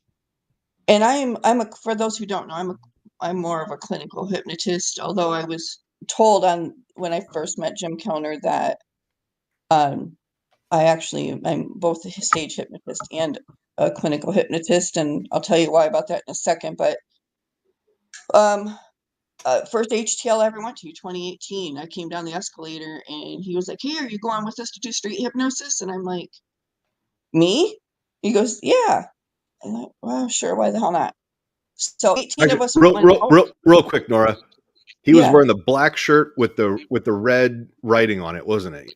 And for those who don't know, I'm more of a clinical hypnotist, although I was told when I first met Jim Kellner that um, I'm both a stage hypnotist and a clinical hypnotist, and I'll tell you why about that in a second. But um, first HTL I ever went to, 2018, I came down the escalator and he was like, "Hey, are you going with us to do street hypnosis?" And I'm like, "Me?" He goes, "Yeah." I'm like, "Well, sure, why the hell not?" So 18 of Actually, us went out. real quick, Nora. He was Yeah, wearing the black shirt with the red writing on it, wasn't he?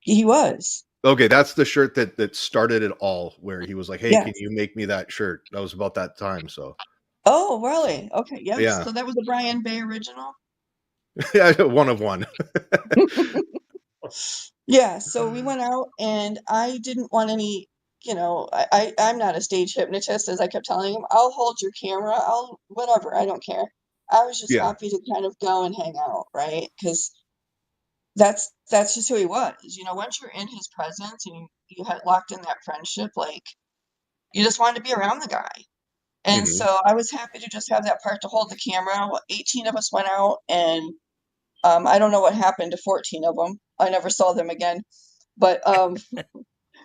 he was. Okay, that's the shirt that started it all, where he was like, "Hey, can Yes. you make me that shirt?" That was about that time. So Oh, really? Okay, yes. yeah, So that was a Brian Bay original. yeah, one of one. Yeah, so we went out and I didn't want any, I'm not a stage hypnotist, as I kept telling him. I'll hold your camera, I'll whatever, I don't care. I was just Yeah. happy to kind of go and hang out, right? Because that's just who he was. Once you're in his presence and you had locked in that friendship, like you just wanted to be around the guy. And hmm so I was happy to just have that part to hold the camera. 18 of us went out, and I don't know what happened to 14 of them. I never saw them again. But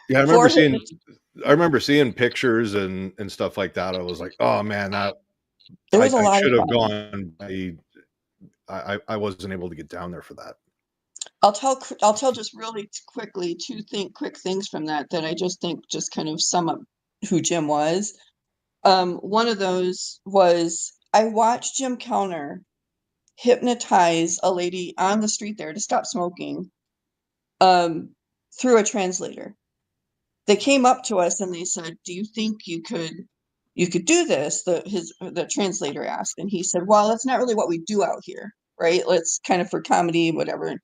Yeah, four hypnotists. I remember seeing pictures and stuff like that. I was like, "Oh man, that It was a I lot of should have fun. gone." I wasn't able to get down there for that. I'll tell just really quickly quick things from that I just think just kind of sum up who Jim was. One of those was I watched Jim Kellner hypnotize a lady on the street there to stop smoking um, through a translator. They came up to us and they said, "Do you think you could do this?" The translator asked, and he said, "Well, that's not really what we do out here, right? Let's kind of for comedy, whatever."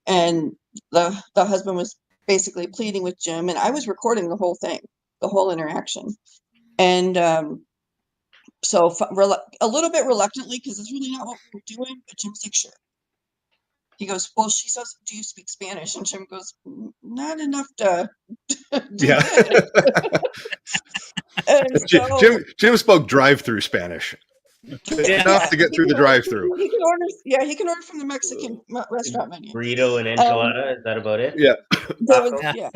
And the husband was basically pleading with Jim, and I was recording the whole thing, the whole interaction. And so a little bit reluctantly, because it's really not what we were doing, but Jim's like, "Sure." He goes, "Well," she says, "Do you speak Spanish?" And Jim goes, "Not enough to do Yeah. this." And so Jim spoke drive-through Spanish. Enough yeah, to get through the drive-through. he can order from the Mexican restaurant menu. Burrito and Um, enchilada, is that about it? Yeah. there was Taco? yeah,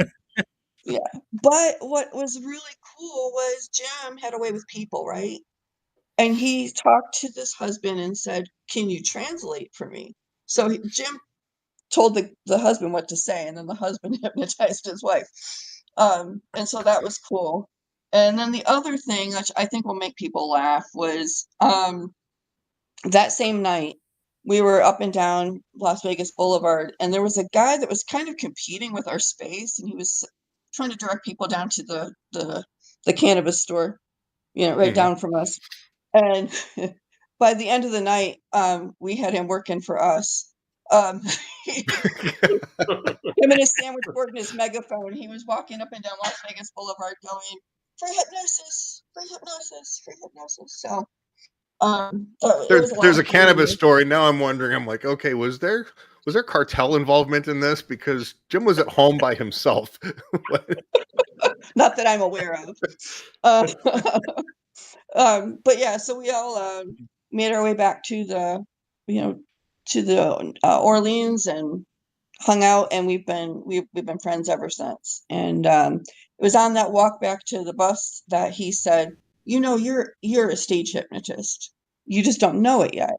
yeah. But what was really cool was Jim had a way with people, right? And he talked to this husband and said, "Can you translate for me?" So Jim told the husband what to say, and then the husband hypnotized his wife. And so that was cool. And then the other thing, which I think will make people laugh, was that same night we were up and down Las Vegas Boulevard, and there was a guy that was kind of competing with our space, and he was trying to direct people down to the cannabis store, right Mhm. down from us. And by the end of the night, we had him working for us. Um, him and his sandwich board and his megaphone. He was walking up and down Las Vegas Boulevard going, "Free hypnosis, free hypnosis, free hypnosis." So it was a lot There's of a fun. cannabis story. Now I'm wondering, I'm like, okay, was there cartel involvement in this? Because Jim was at home by himself. Not that I'm aware of. Uh, but yeah, so we all made our way back to the, you know, to the Orleans and hung out, and we've been friends ever since. And it was on that walk back to the bus that he said, you're a stage hypnotist. You just don't know it yet.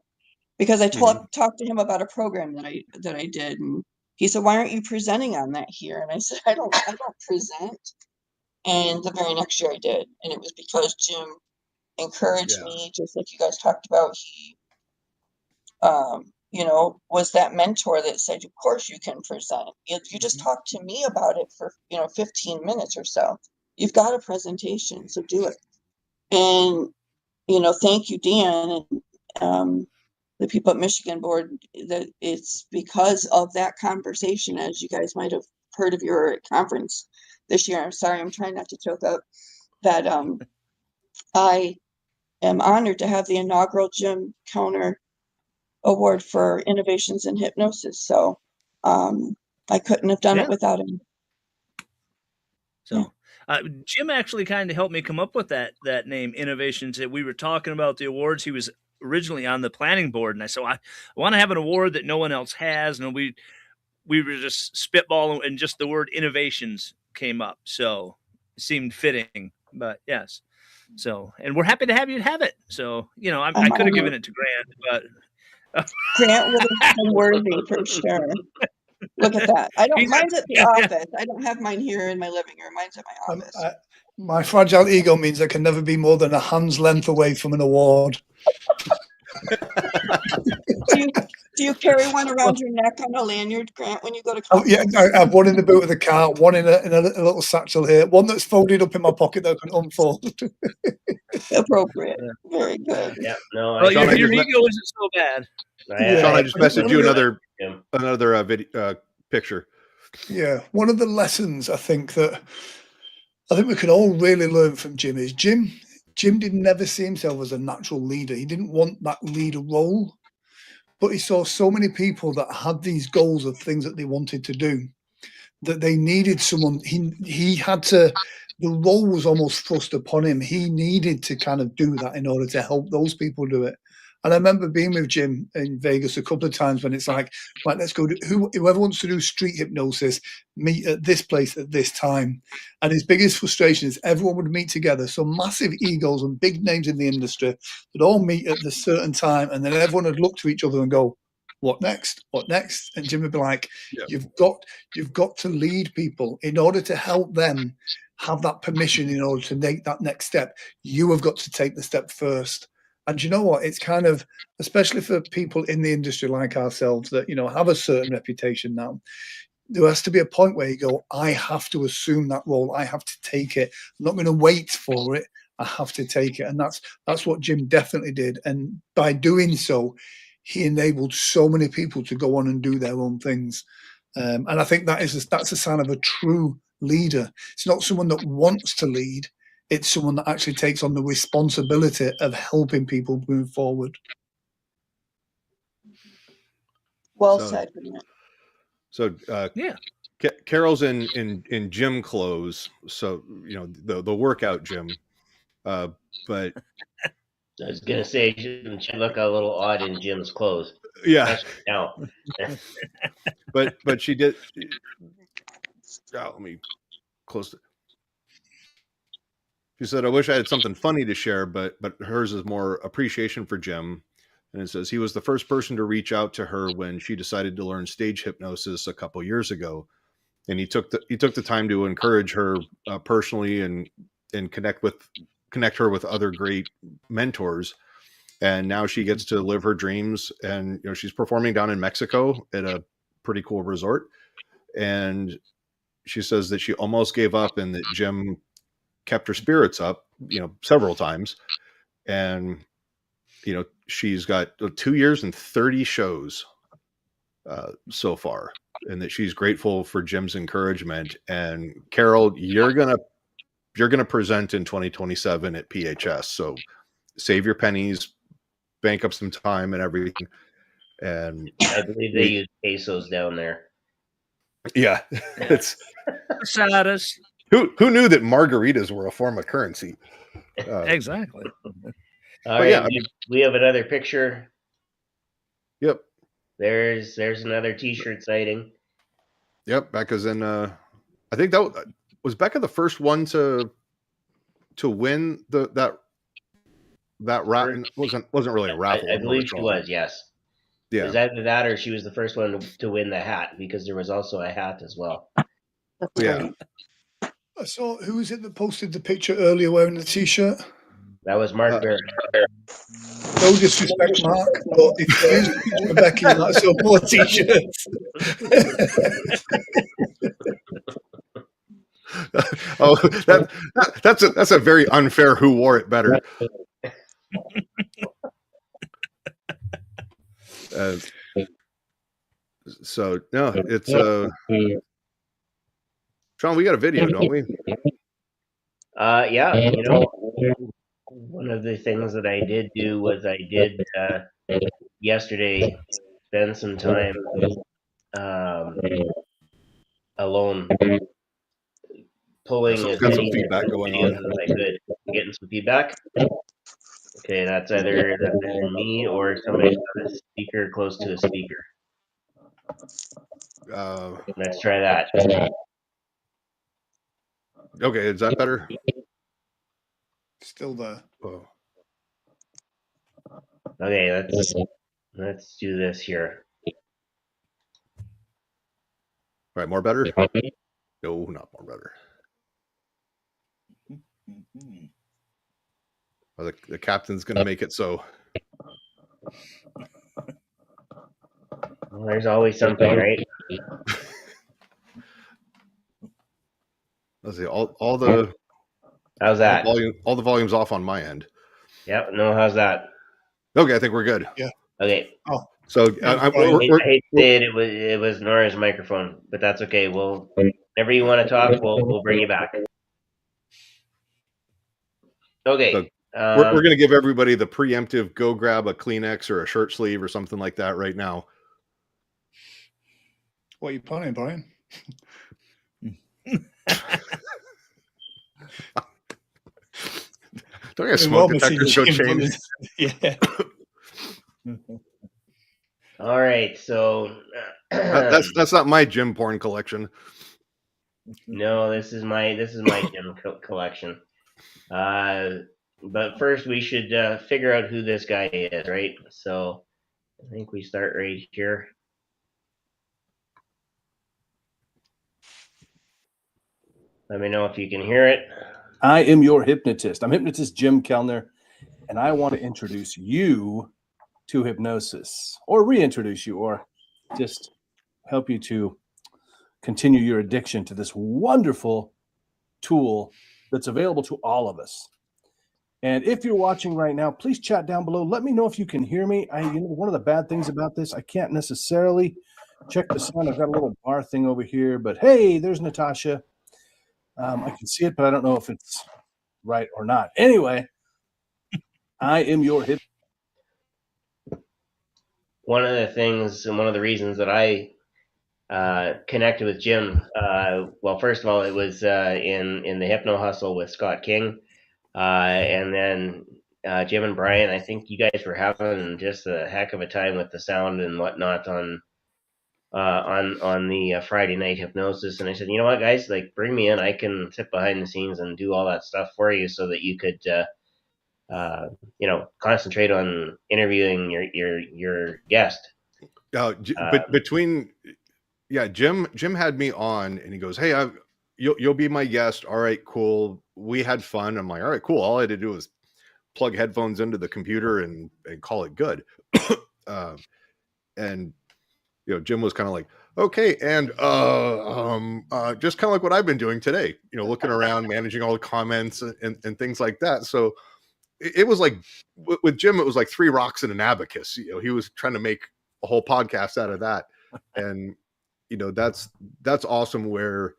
Because I talked to him about a program that I did, and he said, "Why aren't you presenting on that here?" And I said, I don't present." And the very next year I did, and it was because Jim encouraged me, just like you guys talked about. He, was that mentor that said, "Of course you can present. If you just talk to me about it for 15 minutes or so, you've got a presentation, so do it." And thank you, Dan, and the people at Michigan Board, that it's because of that conversation, as you guys might have heard of your conference this year. I'm sorry, I'm trying not to choke up. That I am honored to have the inaugural Jim Kellner Award for Innovations in Hypnosis. So I couldn't have done it without him. So Jim actually kind of helped me come up with that name, Innovations. We were talking about the awards. He was originally on the planning board, and I said, I want to have an award that no one else has. And we were just spitballing, and just the word innovations came up. So it seemed fitting, but yes. So, and we're happy to have you have it. So, I could have given it to Grant, but Grant would have been worthy for sure. Look at that. Mine's at the office. I don't have mine here in my living room. Mine's at my office. My fragile ego means I can never be more than a hand's length away from an award. Do you carry one around your neck on a lanyard, Grant, when you go to Oh, conference? yeah, I have one in the boot of the car, one in a little satchel here, one that's folded up in my pocket that I can unfold. Appropriate. Very good. Yeah, no, well, your ego isn't so bad. Sean, I just messaged you another video picture. Yeah, one of the lessons I think we can all really learn from Jim is Jim did never see himself as a natural leader. He didn't want that leader role, but he saw so many people that had these goals of things that they wanted to do, that they needed someone. He had to. The role was almost thrust upon him. He needed to kind of do that in order to help those people do it. And I remember being with Jim in Vegas a couple of times when it's like, right, let's go. Whoever wants to do street hypnosis, meet at this place at this time. And his biggest frustration is everyone would meet together. So massive egos and big names in the industry would all meet at a certain time. And then everyone would look to each other and go, what next? What next? And Jim would be like, you've got to lead people in order to help them have that permission in order to make that next step. You have got to take the step first. And you know what? It's kind of, especially for people in the industry like ourselves that, have a certain reputation now, there has to be a point where you go, I have to assume that role. I have to take it. I'm not going to wait for it. I have to take it. And that's what Jim definitely did. And by doing so, he enabled so many people to go on and do their own things. And I think that's a sign of a true leader. It's not someone that wants to lead. It's someone that actually takes on the responsibility of helping people move forward. Well said. So Carol's in gym clothes, so the workout gym. But I was gonna say she look a little odd in Jim's clothes. Yeah. Now. but she did. Let me close it. She said, I wish I had something funny to share, but hers is more appreciation for Jim. And it says he was the first person to reach out to her when she decided to learn stage hypnosis a couple years ago. And he took the time to encourage her personally and connect her with other great mentors. And now she gets to live her dreams. And she's performing down in Mexico at a pretty cool resort. And she says that she almost gave up and that Jim kept her spirits up, several times. And, she's got 2 years and 30 shows so far, and that she's grateful for Jim's encouragement. And Carol, you're going to present in 2027 at PHS. So save your pennies, bank up some time and everything. And I believe they use pesos down there. Yeah. It's Saddest. Who knew that margaritas were a form of currency? Exactly. All right, we have another picture. Yep. There's another T-shirt sighting. Yep, Becca's in. I think that was Becca the first one to win that rat. Wasn't really a raffle. I What was believe it she called? was. Yes. It Yeah, was either that or she was the first one to win the hat, because there was also a hat as well. That's yeah. right. I saw, who was it that posted the picture earlier wearing the t-shirt? That was Mark Barrett. No disrespect, Mark, but if you use the picture of Becky, you might sell more t-shirts. Oh, that's a very unfair. Who wore it better? So no, it's Sean. We got a video, don't we? Yeah, one of the things that I did do was I did yesterday spend some time um, alone pulling as Got some many feedback going videos on. as I could. Getting some feedback. Okay, that's either me or somebody's got a speaker close to a speaker. Let's try that. Okay, is that better? Still there. Oh. Okay, let's do this here. Right, more better? No, not more better. Well, the captain's going to make it so. Well, there's always something, right? Let's see, all the How's that? all the volume's off on my end. Yep. No, how's that? Okay, I think we're good. Yeah. Okay. Oh, So yeah, I hate to say it was Nora's microphone, but that's okay. We'll whenever you want to talk, we'll bring you back. Okay. So we're going to give everybody the preemptive go grab a Kleenex or a shirt sleeve or something like that right now. what are you planning, Brian? Don't get smoke detectors go change. Yeah. All right. So That's not my gym porn collection. no, this is my gym collection. But first we should figure out who this guy is, right? So I think we start right here. Let me know if you can hear it. I am your hypnotist. I'm hypnotist Jim Kellner, and I want to introduce you to hypnosis, or reintroduce you, or just help you to continue your addiction to this wonderful tool that's available to all of us. And if you're watching right now, please chat down below. Let me know if you can hear me. One of the bad things about this, I can't necessarily check the sound. I've got a little bar thing over here, but hey, there's Natasha. I can see it, but I don't know if it's right or not. Anyway, I am your hip. One of the things and one of the reasons that I connected with Jim, well, first of all, it was in the Hypno Hustle with Scott King, and then Jim and Brian. I think you guys were having just a heck of a time with the sound and whatnot on the Friday night hypnosis. And I said, you know what, guys, like, bring me in. I can sit behind the scenes and do all that stuff for you, so that you could concentrate on interviewing your guest. But between Jim had me on, and he goes, "Hey, you'll be my guest. All right, cool. We had fun." I'm like, "All right, cool." All I had to do was plug headphones into the computer and call it good. And Jim was kind of like, "Okay, and just kind of like what I've been doing today. Looking around, managing all the comments and things like that." So it was like with Jim, it was like 3 rocks and an abacus. He was trying to make a whole podcast out of that, and that's awesome, where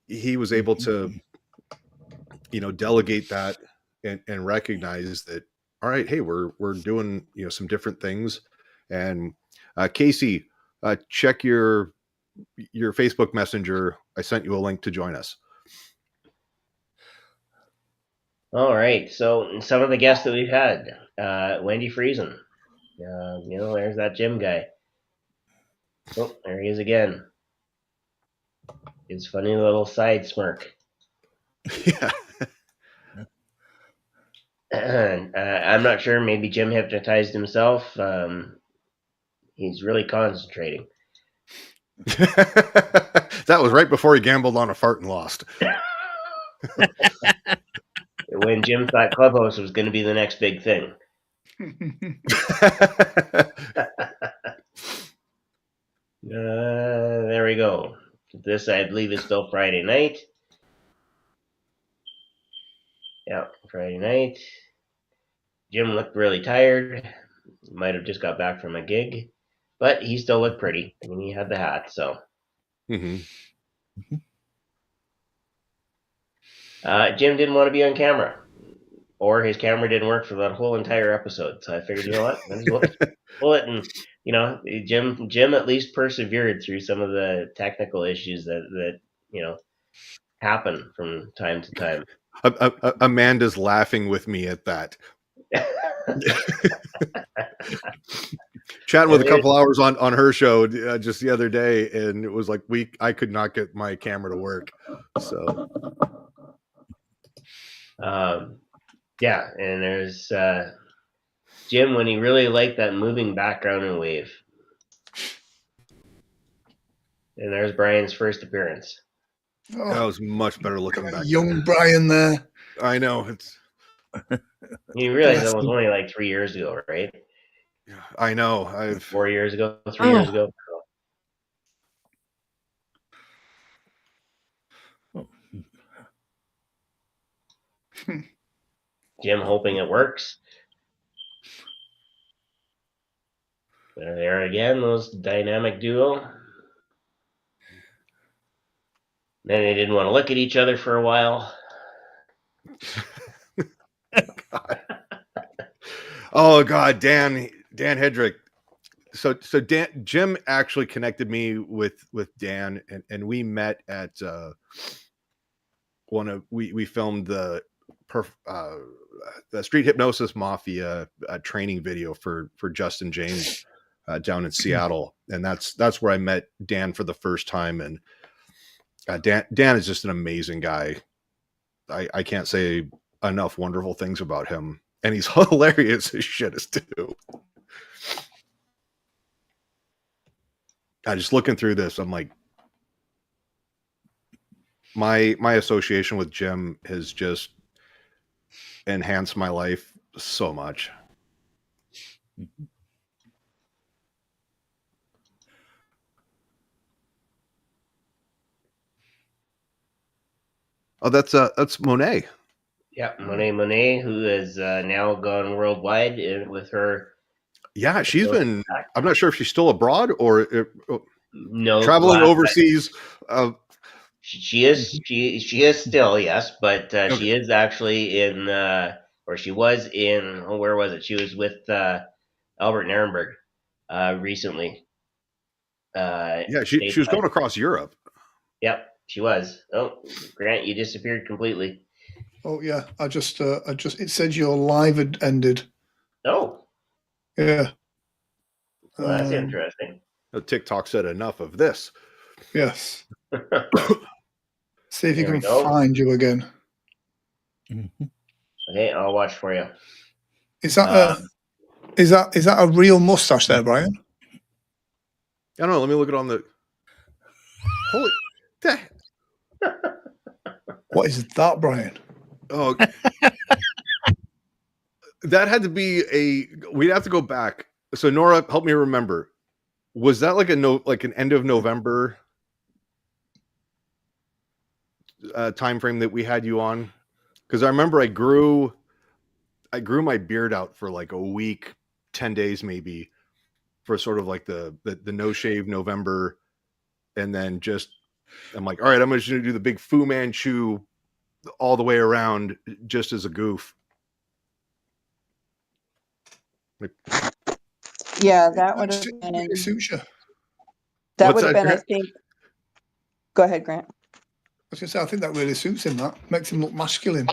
he was able to delegate that and recognize that, all right, hey, we're doing some different things. And Casey, check your Facebook Messenger. I sent you a link to join us. All right, so some of the guests that we've had, Wendy Friesen, there's that Jim guy. Oh, there he is again. His funny little side smirk. Yeah. I'm not sure. Maybe Jim hypnotized himself. He's really concentrating. That was right before he gambled on a fart and lost. When Jim thought Clubhouse was going to be the next big thing. There we go. This, I believe, is still Friday night. Yeah, Friday night. Jim looked really tired. Might have just got back from a gig, but he still looked pretty. I mean, he had the hat, so. Mm-hmm. Jim didn't want to be on camera, or his camera didn't work for that whole entire episode. So I figured, you know what, might as well pull it. And Jim at least persevered through some of the technical issues that happen from time to time. Amanda's laughing with me at that. Chatting with a couple hours on her show just the other day, and it was like I could not get my camera to work. So, yeah, and there's Jim when he really liked that moving background and wave. And there's Brian's first appearance. That was much better looking back. Young Brian there. I know. It's. You realize that was only like 3 years ago, right? I know. 4 years ago, 3 years ago. Jim hoping it works. There again, those dynamic duo. Then they didn't want to look at each other for a while. Oh God, Dan Hedrick. So Jim actually connected me with Dan, and we met at we filmed the Street Hypnosis Mafia training video for Justin James down in Seattle, and that's where I met Dan for the first time. And Dan is just an amazing guy. I can't say enough wonderful things about him, and he's hilarious as shit as too. Just looking through this, I'm like, my association with Jim has just enhanced my life so much. Oh, that's Monet. Yeah, Monet, who has now gone worldwide with her. Yeah, she's been. I'm not sure if she's still abroad or no traveling overseas. She is. She is still, yes, but Okay. she is actually in, or she was in. Oh, where was it? She was with Albert Ehrenberg recently. Yeah, she was going across Europe. Yep, she was. Oh, Grant, you disappeared completely. Oh yeah, I just it said your live had ended. Oh, yeah. Well, that's interesting. TikTok said enough of this. Yes. See if you There we can go. find you again. Okay, I'll watch for you. Is that is that a real mustache there, Brian? I don't know. Let me look it on the. Holy. What is that, Brian? Oh, that had to be we'd have to go back. So Nora, help me remember. Was that like an end of November time frame that we had you on? Because I remember I grew my beard out for like a week, 10 days maybe, for sort of like the no shave November, and then just I'm like, all right, I'm just gonna do the big Fu Manchu all the way around just as a goof. Yeah, that would have been. Really suits you. That What's would have that, been, I Grant? think. Go ahead, Grant. I was gonna say I think that really suits him. That makes him look masculine.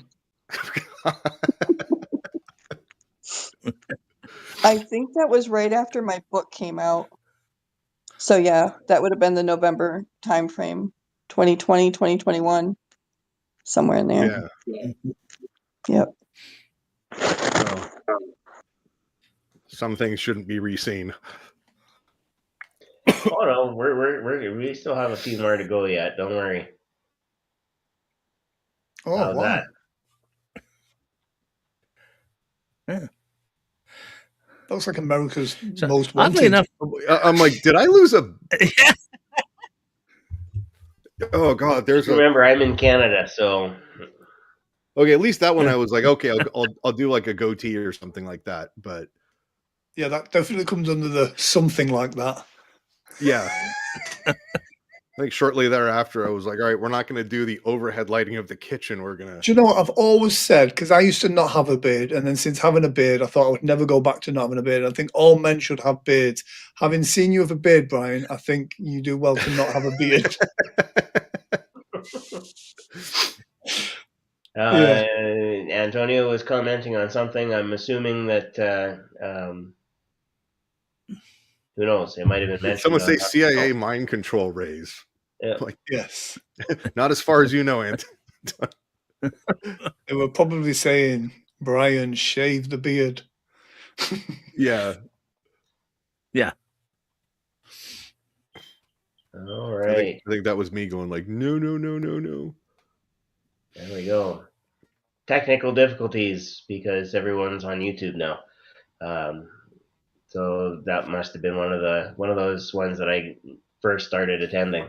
I think that was right after my book came out. So yeah, that would have been the November time frame. 2020, 2021, somewhere in there. Yeah. Yep. Well, some things shouldn't be re-seen. Oh no, we still have a few more to go yet. Don't worry. Oh, How's wow. that? Yeah. That looks like America's So, most oddly wanted. enough, I'm like, did I lose a? yeah. Oh God, there's a. Remember, I'm in Canada, so Okay, at least that one Yeah. I was like, okay, I'll do like a goatee or something like that. But Yeah, that definitely comes under the something like that. yeah, I think shortly thereafter I was like, all right, we're not going to do the overhead lighting of the kitchen. We're gonna. Do you know what I've always said? Because I used to not have a beard, and then since having a beard, I thought I would never go back to not having a beard. I think all men should have beards. Having seen you with a beard, Brian, I think you do well to not have a beard. Yeah. Antonio was commenting on something. I'm assuming that who knows? It might have been Did mentioned. someone say on- CIA mind control rays? Yeah. Like, Yes. not as far as you know, Ant. They were probably saying, Brian, shave the beard. Yeah. Yeah. All right. I think that was me going like, no. There we go. Technical difficulties because everyone's on YouTube now. So that must have been one of those ones that I first started attending.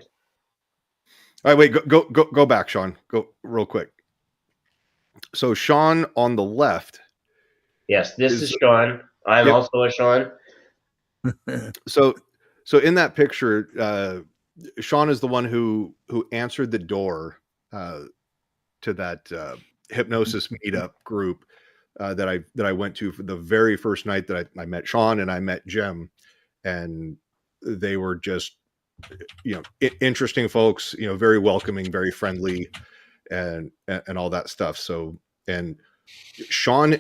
All right, wait, go back, Sean. Go real quick. So Sean on the left. Yes, this is Sean. I'm Yep. also a Sean. So in that picture, Sean is the one who answered the door to that hypnosis meetup group that I went to for the very first night that I met Sean and I met Jim, and they were just interesting folks, very welcoming, very friendly, and all that stuff. So, and Sean,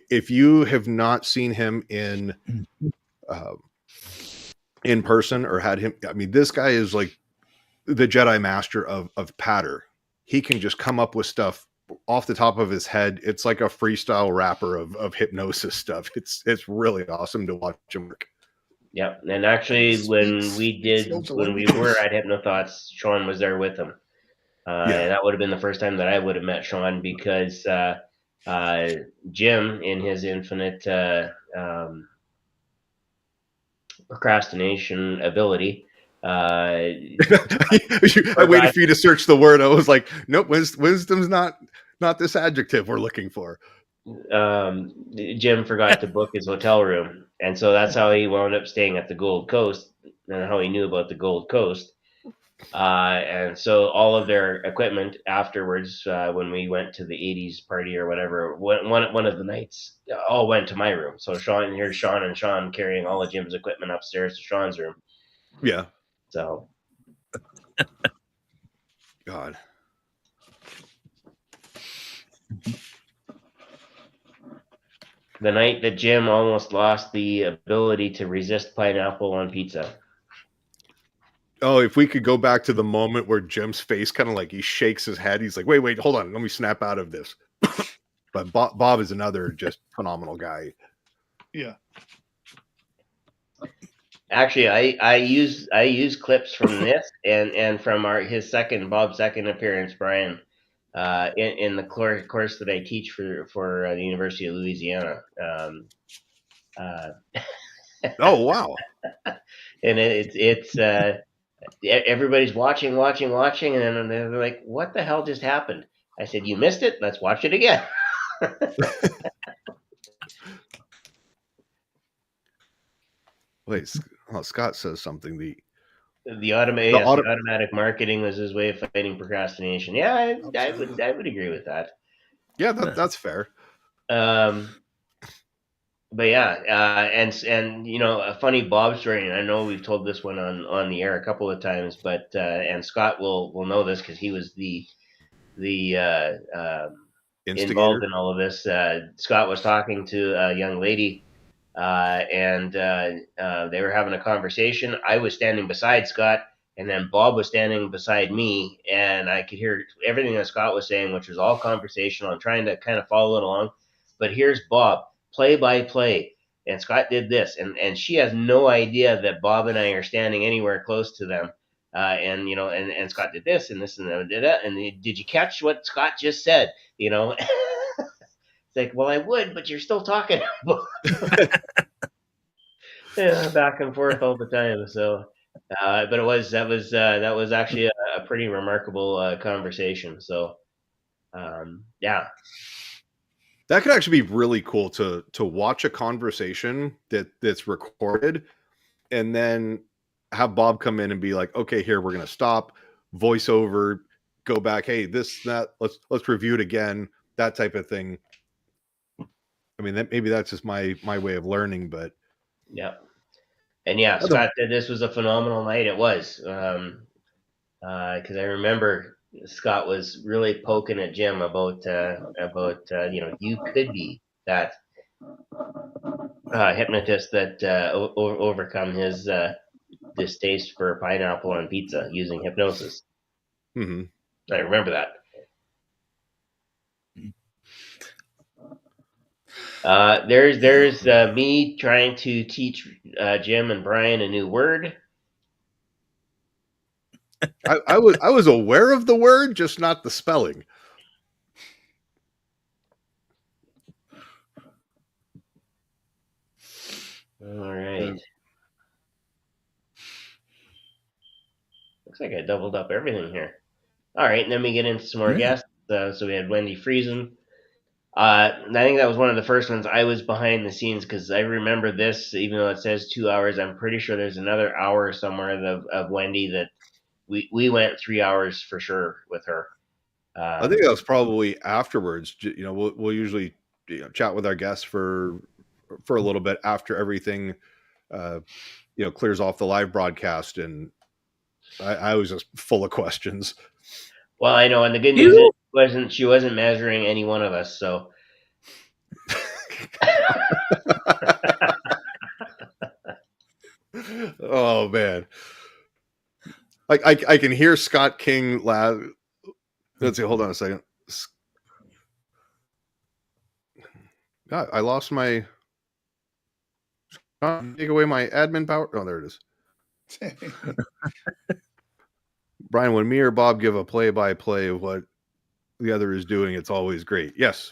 if you have not seen him in person or had him, I mean, this guy is like the Jedi master of patter. He can just come up with stuff off the top of his head. It's like a freestyle rapper of hypnosis stuff. It's really awesome to watch him work. Yep, and actually, when we were at HypnoThoughts, Sean was there with him. And that would have been the first time that I would have met Sean because Jim, in his infinite procrastination ability, I waited for you to search the word. I was like, nope, wisdom's not this adjective we're looking for. Jim forgot to book his hotel room, and so that's how he wound up staying at the Gold Coast, and how he knew about the Gold Coast. And so all of their equipment afterwards, when we went to the 80s party or whatever, one of the nights, all went to my room. So here's Sean and Sean carrying all of Jim's equipment upstairs to Sean's room. Yeah. So. God. The night that Jim almost lost the ability to resist pineapple on pizza. Oh, if we could go back to the moment where Jim's face kind of like he shakes his head. He's like, wait, hold on. Let me snap out of this. But Bob is another just phenomenal guy. Yeah. Actually, I use clips from this and from Bob's second appearance, Brian, in the course that I teach for the University of Louisiana. Oh wow! And it's everybody's watching, and then they're like, "What the hell just happened?" I said, "You missed it. Let's watch it again." Wait, Scott says something. The automatic marketing was his way of fighting procrastination. Yeah, I would agree with that. Yeah, that's fair. But yeah, and a funny Bob story. And I know we've told this one on the air a couple of times, but and Scott will know this because he was the involved in all of this. Scott was talking to a young lady, and they were having a conversation. I was standing beside Scott, And then Bob was standing beside me, and I could hear everything that Scott was saying, which was all conversational and trying to kind of follow it along. But here's Bob, play by play. And Scott did this, and she has no idea that Bob and I are standing anywhere close to them. And Scott did this and this and that. And did you catch what Scott just said? It's like, well, I would, but you're still talking. Yeah, back and forth all the time. So, but that was actually a pretty remarkable conversation. So, yeah, That could actually be really cool to watch a conversation that's recorded, and then have Bob come in and be like, "Okay, here we're gonna stop, voiceover, go back. Hey, this that let's review it again." That type of thing. I mean, maybe that's just my way of learning, but yeah, and yeah, Scott said this was a phenomenal night. It was, because I remember Scott was really poking at Jim about you could be that hypnotist that overcome his distaste for pineapple on pizza using hypnosis. mm-hmm. I remember that. There's me trying to teach Jim and Brian a new word. I was aware of the word, just not the spelling. All right. Looks like I doubled up everything here. All right, and then we get into some more guests. So we had Wendy Friesen. I think that was one of the first ones. I was behind the scenes because I remember this, even though it says 2 hours. I'm pretty sure there's another hour somewhere of Wendy that we went 3 hours for sure with her. I think that was probably afterwards. We'll usually chat with our guests for a little bit after everything clears off the live broadcast, and I was just full of questions. Well, I know, and the good news is she wasn't measuring any one of us, so. Oh man, like I can hear Scott King laugh. Let's see, hold on a second. God, I lost my. Take away my admin power. Oh, there it is. Brian, when me or Bob give a play-by-play of what the other is doing, it's always great. Yes.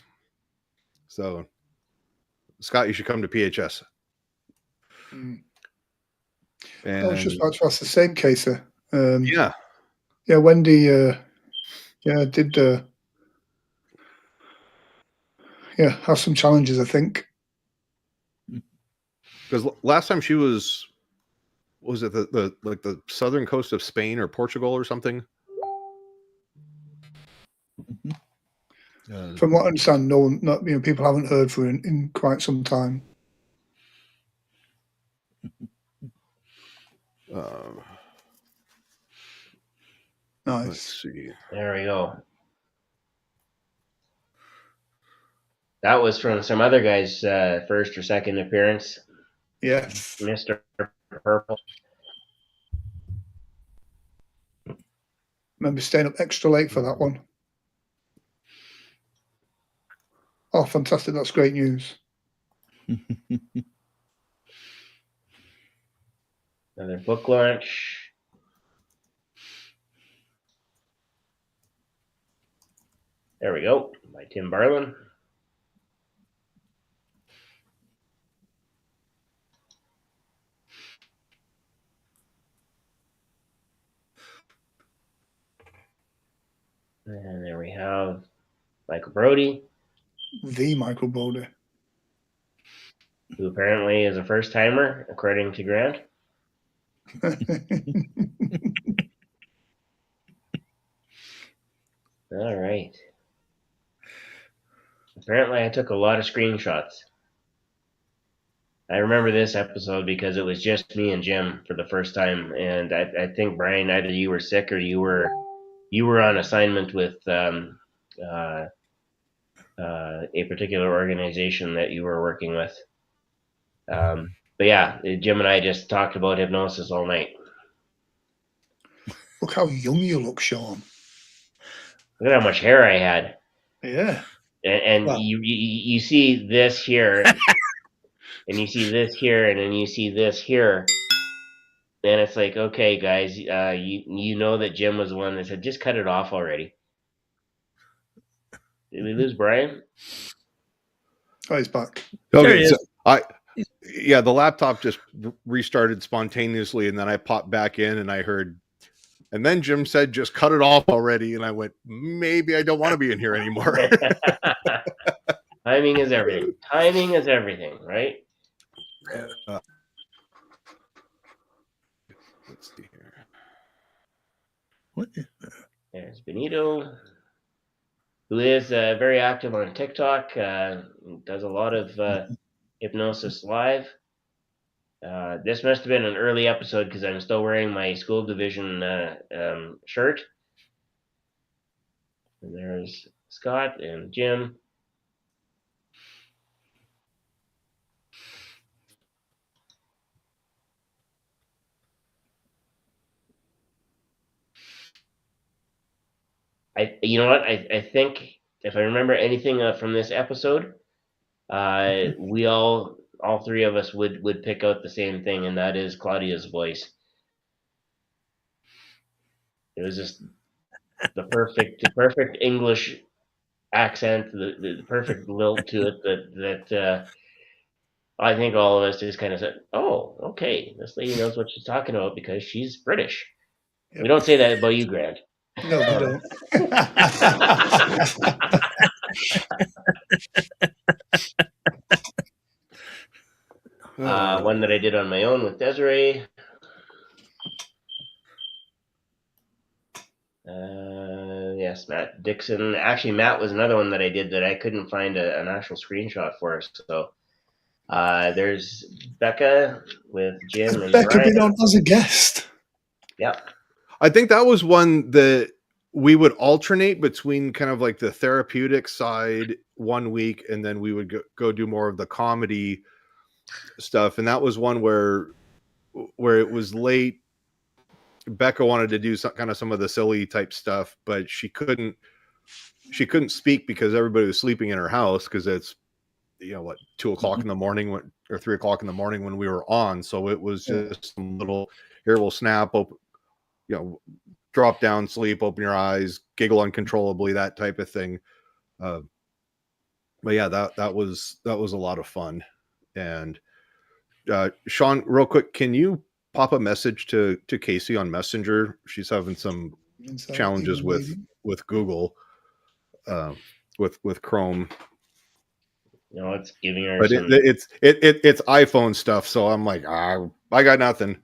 So, Scott, you should come to PHS. And I was just about to ask the same, Casey. Yeah, Wendy. Did have some challenges, I think. because last time she was it the southern coast of Spain or Portugal or something? From what I understand, people haven't heard from her in quite some time. Nice. Let's see. There we go. That was from some other guy's first or second appearance. Yes. Mr. Purple. Remember staying up extra late for that one. Oh, fantastic. That's great news. Another book launch. There we go. By Tim Barlin. And there we have Michael Brody. The Michael Brody. Who apparently is a first timer, according to Grant. All right. Apparently, I took a lot of screenshots. I remember this episode because it was just me and Jim for the first time, and I think Brian, either you were sick or you were on assignment with a particular organization that you were working with. But yeah, Jim and I just talked about hypnosis all night. Look how young you look, Sean. Look at how much hair I had. Yeah. And Well- you see this here, and you see this here, and then you see this here. Then it's like, okay, guys, you know that Jim was the one that said, just cut it off already. Did we lose Brian? Oh, he's back. There Okay, he so is. the laptop just restarted spontaneously, and then I popped back in, and I heard, and then Jim said, "Just cut it off already." And I went, "Maybe I don't want to be in here anymore." Timing is everything. Timing is everything, right? Let's see here. What? There's Benito, who is very active on TikTok. Does a lot of hypnosis live. This must have been an early episode because I'm still wearing my school division shirt. And there's Scott and Jim. You know what? I think if I remember anything from this episode, we all three of us would pick out the same thing, and that is Claudia's voice. It was just the perfect English accent, the perfect lilt to it that I think all of us just kind of said, "Oh, okay, this lady knows what she's talking about because she's British." Yep. We don't say that about you, Grant. No, we don't. One that I did on my own with Desiree. Yes, Matt Dixon. Actually, Matt was another one that I did that I couldn't find an actual screenshot for. So there's Becca with Jim and Becca Brian. been on as a guest. Yep. I think that was one that we would alternate between kind of like the therapeutic side one week, and then we would go do more of the comedy stuff. And that was one where it was late. Becca wanted to do some of the silly type stuff, but she couldn't speak because everybody was sleeping in her house because it's 2 o'clock in the morning or 3 o'clock in the morning when we were on. So it was just some little, here we'll snap, drop down, sleep, open your eyes, giggle uncontrollably, that type of thing. But yeah, that was a lot of fun. And Sean, real quick, can you pop a message to Casey on Messenger? She's having some challenges with Google, with Chrome. It's giving her. But it's iPhone stuff, so I'm like, I got nothing.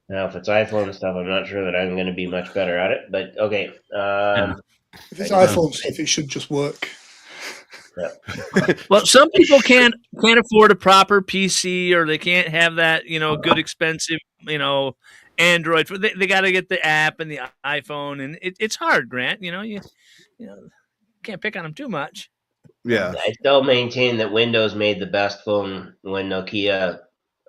Now, if it's iPhone stuff, I'm not sure that I'm going to be much better at it. But okay. If it's iPhone stuff, it should just work. Yeah. Well, some people can't afford a proper PC, or they can't have that, good expensive, Android. They got to get the app and the iPhone, and it's hard, Grant. You can't pick on them too much. Yeah, I still maintain that Windows made the best phone when Nokia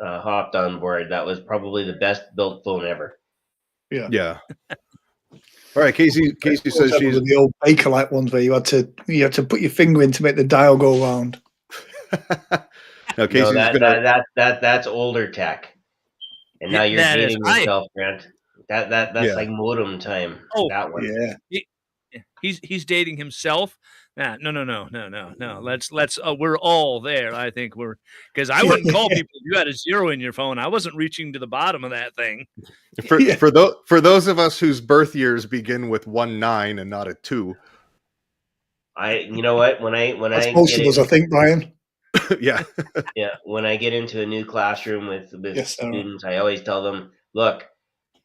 hopped on board. That was probably the best built phone ever. Yeah. All right, Casey says she's the old Bakelite ones where you had to put your finger in to make the dial go round. No, Casey's that's older tech, and now you're dating yourself, Grant. That's like modem time. Oh, that one. Yeah. He's dating himself. No. Let's we're all there. I think because I wouldn't call people if you had a 0 in your phone. I wasn't reaching to the bottom of that thing. For those of us whose birth years begin with 19 and not a 2. You know what? When That's most of us, I think, Brian. Yeah. Yeah. When I get into a new classroom with students, I always tell them, look,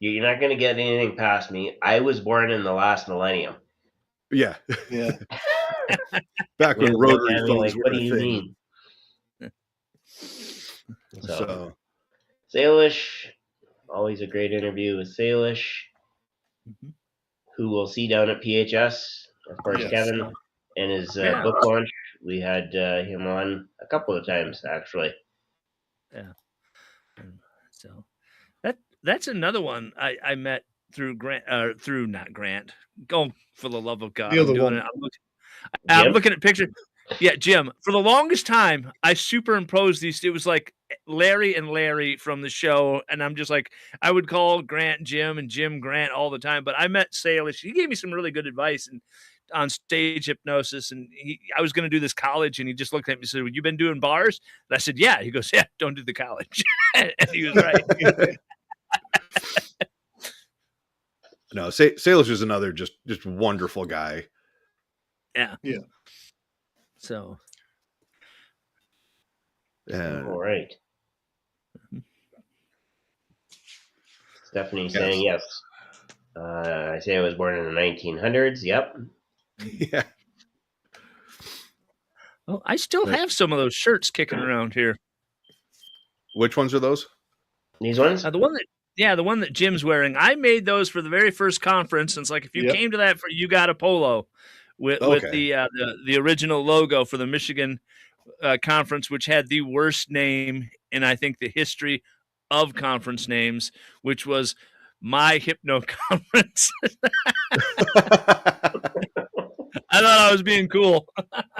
you're not going to get anything past me. I was born in the last millennium. Yeah. Yeah. Back when rotary phones were what do a you thing. mean? So Salish, always a great interview with Salish, who we'll see down at PHS. Of course, Kevin and his book launch. We had him on a couple of times, actually. Yeah. So that's another one I met through not Grant. Go for the love of God. The I'm other doing one. it. I'm Jim? looking at pictures. Yeah, Jim. For the longest time, I superimposed these. It was like Larry and Larry from the show, and I'm just like, I would call Grant Jim and Jim Grant all the time. But I met Salish. He gave me some really good advice and on stage hypnosis. And I was going to do this college, and he just looked at me and said, "Well, you been doing bars?" And I said, "Yeah." He goes, "Yeah, don't do the college." And he was right. No, Salish is another just wonderful guy. Yeah. Yeah. So. And All right. Stephanie saying yes. I say I was born in the 1900s. Yep. yeah. Well, I still have some of those shirts kicking around here. Which ones are those? These ones? The one that Jim's wearing. I made those for the very first conference. And it's like if you came to that for You Got a Polo with the original logo for the Michigan conference, which had the worst name in I think the history of conference names, which was My Hypno Conference. I thought I was being cool.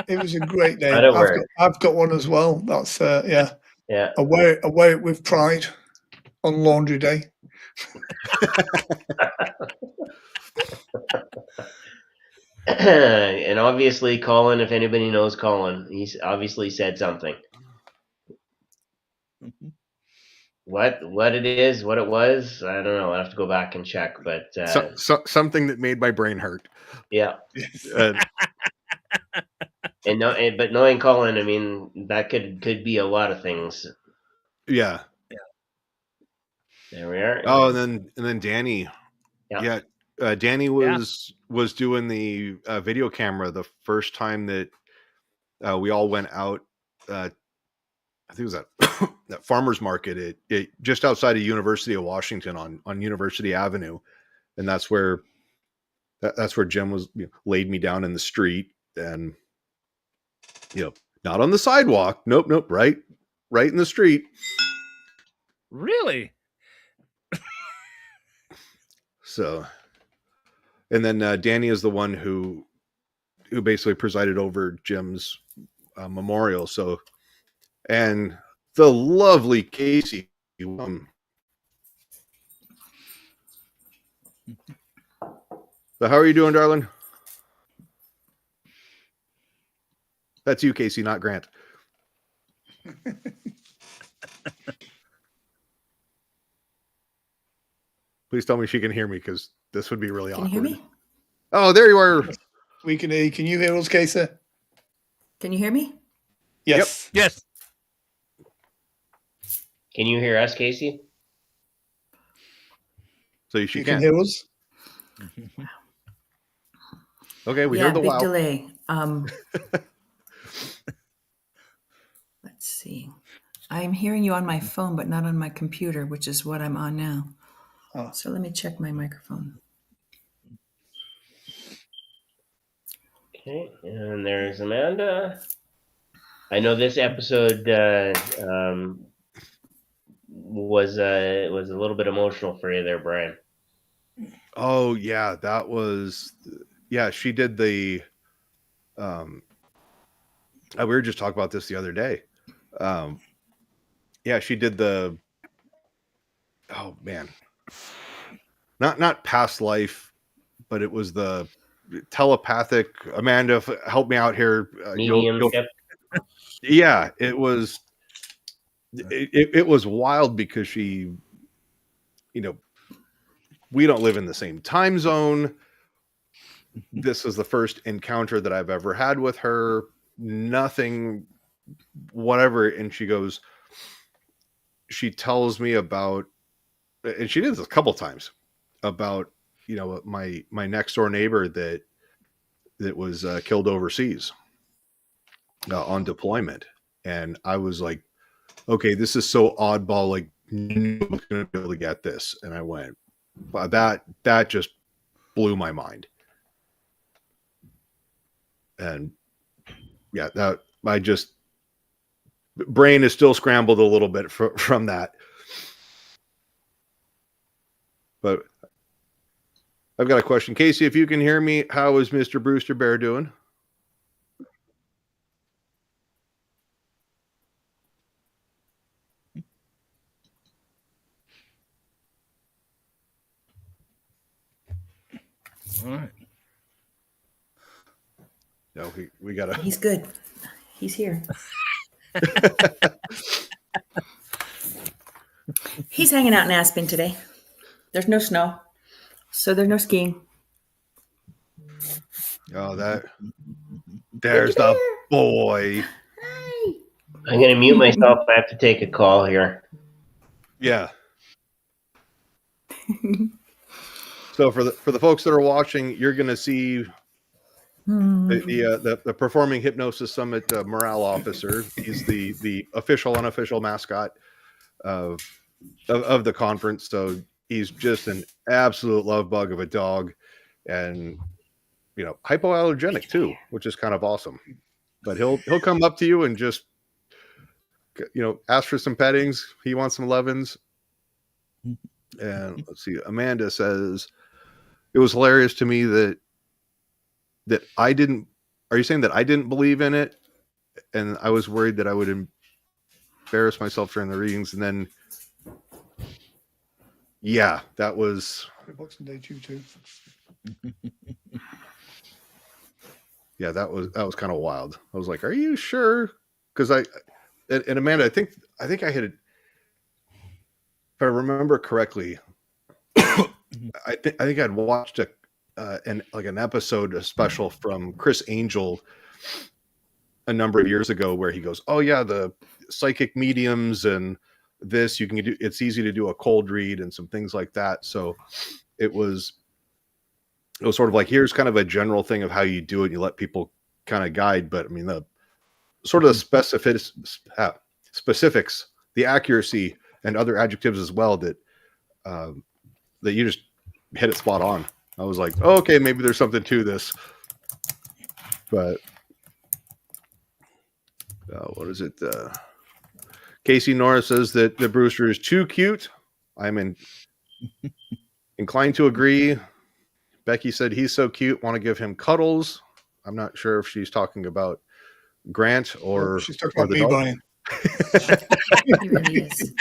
It was a great name. That'll work. I've got one as well. That's Yeah. I wear it with pride on laundry day. And obviously, Colin, if anybody knows Colin, he's obviously said something. What it is, what it was, I don't know. I have to go back and check, but something that made my brain hurt. Yeah. But knowing Colin, I mean, that could be a lot of things. Yeah. There we are. Oh, and then Danny. Yeah. Danny was doing the video camera the first time that we all went out. I think it was that farmer's market it just outside of University of Washington on University Avenue, and that's where Jim was laid me down in the street, and not on the sidewalk. Nope, right in the street. Really? So, and then Danny is the one who basically presided over Jim's memorial. So, and the lovely Casey. So how are you doing, darling? That's you, Casey, not Grant. Please tell me she can hear me, because this would be really awkward. Can you hear me? Oh, there you are. We can hear you. Can you hear us, Casey? Can you hear me? Yes. Yep. Yes. Can you hear us, Casey? So you can hear us? Okay, we heard the big wow. delay. Let's see. I'm hearing you on my phone, but not on my computer, which is what I'm on now. Oh. So let me check my microphone. Okay, and there's Amanda. I know this episode was a little bit emotional for you there, Brian. Oh yeah, that was she did the we were just talking about this the other day. She did the not past life, but it was the telepathic. Amanda, help me out here. Mediumship. Yeah, it was. It was wild because she, we don't live in the same time zone. This is the first encounter that I've ever had with her. Nothing, whatever. And she tells me about, and she did this a couple times, about, my next door neighbor that was killed overseas on deployment. And I was like, okay, this is so oddball. Like, nobody's going to be able to get this. And I went, but that just blew my mind. And that brain is still scrambled a little bit from that. But I've got a question. Casey, if you can hear me, how is Mr. Brewster Bear doing? All right. No, we got to. He's good. He's here. He's hanging out in Aspen today. There's no snow, so there's no skiing. Oh, there's the boy. Hi. I'm going to mute myself. I have to take a call here. Yeah. So for the folks that are watching, you're going to see the Performing Hypnosis Summit morale officer. He's the official, unofficial mascot of the conference. So he's just an absolute love bug of a dog, and hypoallergenic too, which is kind of awesome. But he'll come up to you and just ask for some pettings. He wants some lovins. And let's see. Amanda says it was hilarious to me that I didn't. Are you saying that I didn't believe in it, and I was worried that I would embarrass myself during the readings, and then yeah, that was Boxing Day too. Yeah, that was kind of wild. I was like, "Are you sure?" Because and Amanda, I think I had, if I remember correctly, I think I'd watched an episode, a special from Chris Angel a number of years ago where he goes, "Oh yeah, the psychic mediums and this you can do. It's easy to do a cold read and some things like that." So it was sort of like, here's kind of a general thing of how you do it. You let people kind of guide, but I mean the sort of the specifics, the accuracy, and other adjectives as well that you just hit it spot on. I was like, oh, okay, maybe there's something to this. But what is it? Casey Norris says that the Brewster is too cute. I'm inclined to agree. Becky said he's so cute, want to give him cuddles. I'm not sure if she's talking about Grant or she's talking about the me, dog. Brian. He really is.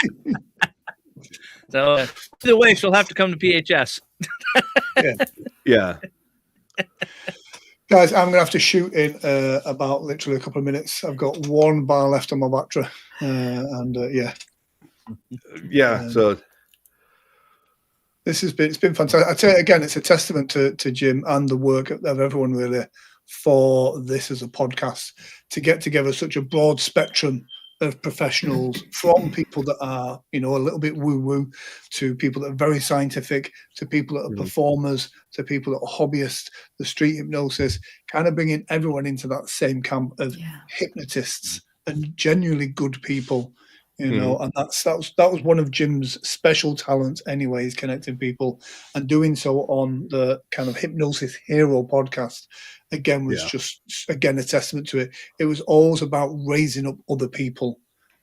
So either way, she'll have to come to PHS. Yeah. Yeah. Guys, I'm going to have to shoot in about literally a couple of minutes. I've got one bar left on my battery. Yeah. So it's been fantastic. I tell you again, it's a testament to Jim and the work of everyone really for this as a podcast, to get together such a broad spectrum of professionals, from people that are, a little bit woo-woo, to people that are very scientific, to people that are performers, to people that are hobbyists, the street hypnosis, kind of bringing everyone into that same camp of hypnotists and genuinely good people. And that was one of Jim's special talents anyways, connecting people, and doing so on the kind of Hypnosis Hero podcast again was just again a testament to it. It was always about raising up other people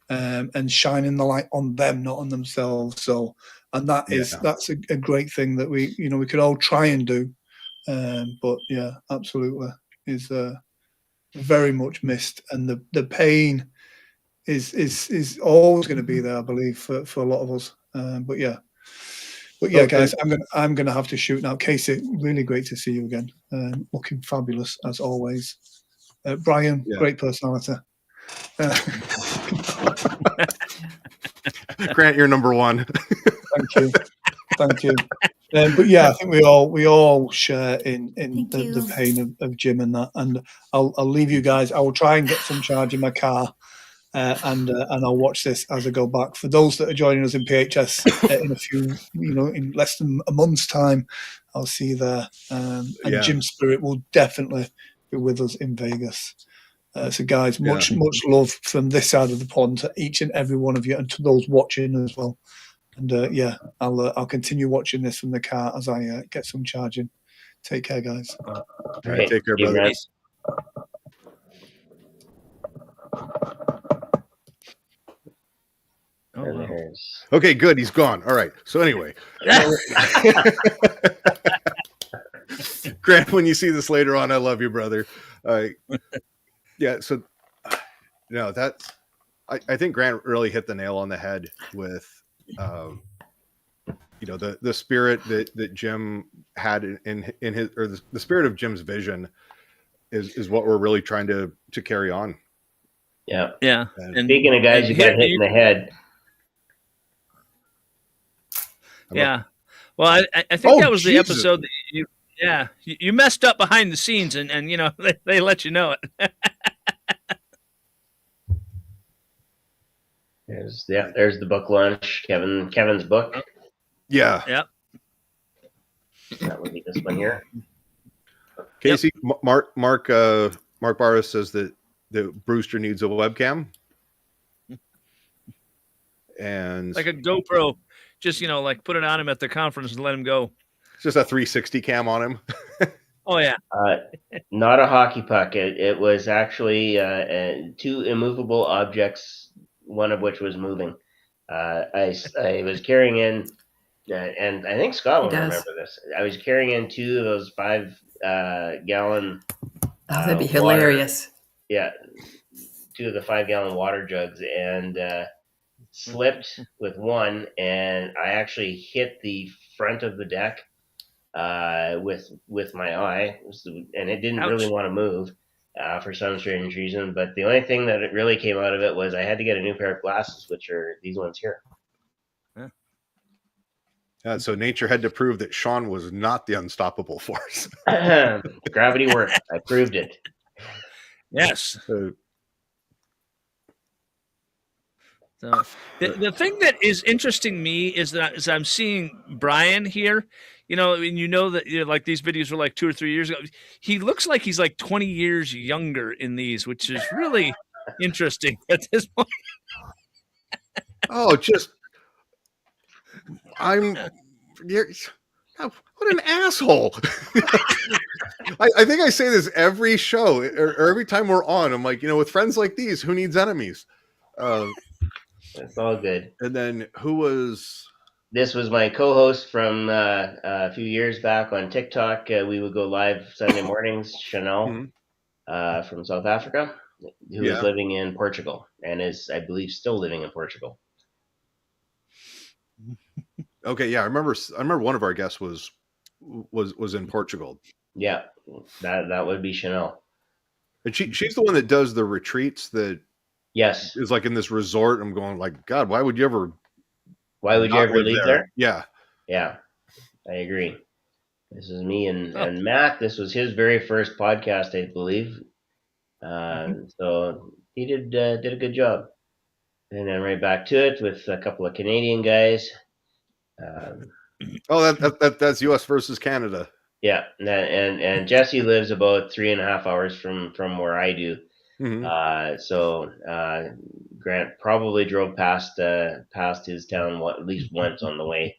and shining the light on them, not on themselves. So, and that's a great thing that we could all try and do. But yeah, absolutely is very much missed, and the pain is always going to be there, I believe, for a lot of us. But yeah, guys, I'm gonna have to shoot now. Casey, really great to see you again. Looking fabulous as always. Brian, great personality. Grant, you're number one. Thank you. But yeah, I think we all share in the pain of Jim and that. And I'll leave you guys. I will try and get some charge in my car. And I'll watch this as I go back. For those that are joining us in PHS in a few, in less than a month's time, I'll see you there. And Jim Spirit will definitely be with us in Vegas. So guys, much love from this side of the pond to each and every one of you, and to those watching as well. And I'll continue watching this from the car as I get some charging. Take care, guys. All right, take care, brother. Oh, wow. Okay, good. He's gone. All right. So anyway, Grant, when you see this later on, I love you, brother. Yeah. So, no, that's. I think Grant really hit the nail on the head with, the spirit that Jim had in his, or the spirit of Jim's vision is what we're really trying to carry on. Yeah. Yeah. And Speaking of guys who got hit in the head. Yeah. Well, I think that was the episode that you messed up behind the scenes and they let you know it. There's the book launch, Kevin's book. Yeah. Yep. That would be this one here. Casey, yep. Mark Barris says that Brewster needs a webcam. And like a GoPro, just like put it on him at the conference and let him go. It's just a 360 cam on him. Oh yeah. Not a hockey puck. It was actually two immovable objects, one of which was moving. I was carrying in, and I think Scott will remember this. I was carrying in two of those 5-gallon. Oh, that'd be hilarious. Yeah, two of the 5-gallon water jugs, and slipped with one, and I actually hit the front of the deck with my eye, and it didn't really want to move for some strange reason. But the only thing that it really came out of it was I had to get a new pair of glasses, which are these ones here. So nature had to prove that Sean was not the unstoppable force. Gravity worked. I proved it. Yes. So the thing that is interesting me is that as I'm seeing Brian here, that like these videos were like 2 or 3 years ago. He looks like he's like 20 years younger in these, which is really interesting at this point. Oh, what an asshole. I think I say this every show or every time we're on. I'm like, with friends like these, who needs enemies? It's all good. And then who was... This was my co-host from a few years back on TikTok. We would go live Sunday mornings, Chanel, from South Africa, who is living in Portugal and is, I believe, still living in Portugal. Okay, yeah, I remember one of our guests was in Portugal. Yeah, that would be Chanel. And she's the one that does the retreats that is like in this resort. I'm going like, God, why would you ever leave there? Yeah. Yeah, I agree. This is me and Matt. This was his very first podcast, I believe. So he did a good job. And then right back to it with a couple of Canadian guys. That's U.S. versus Canada. Yeah, and Jesse lives about 3.5 hours from where I do. So Grant probably drove past his town at least once on the way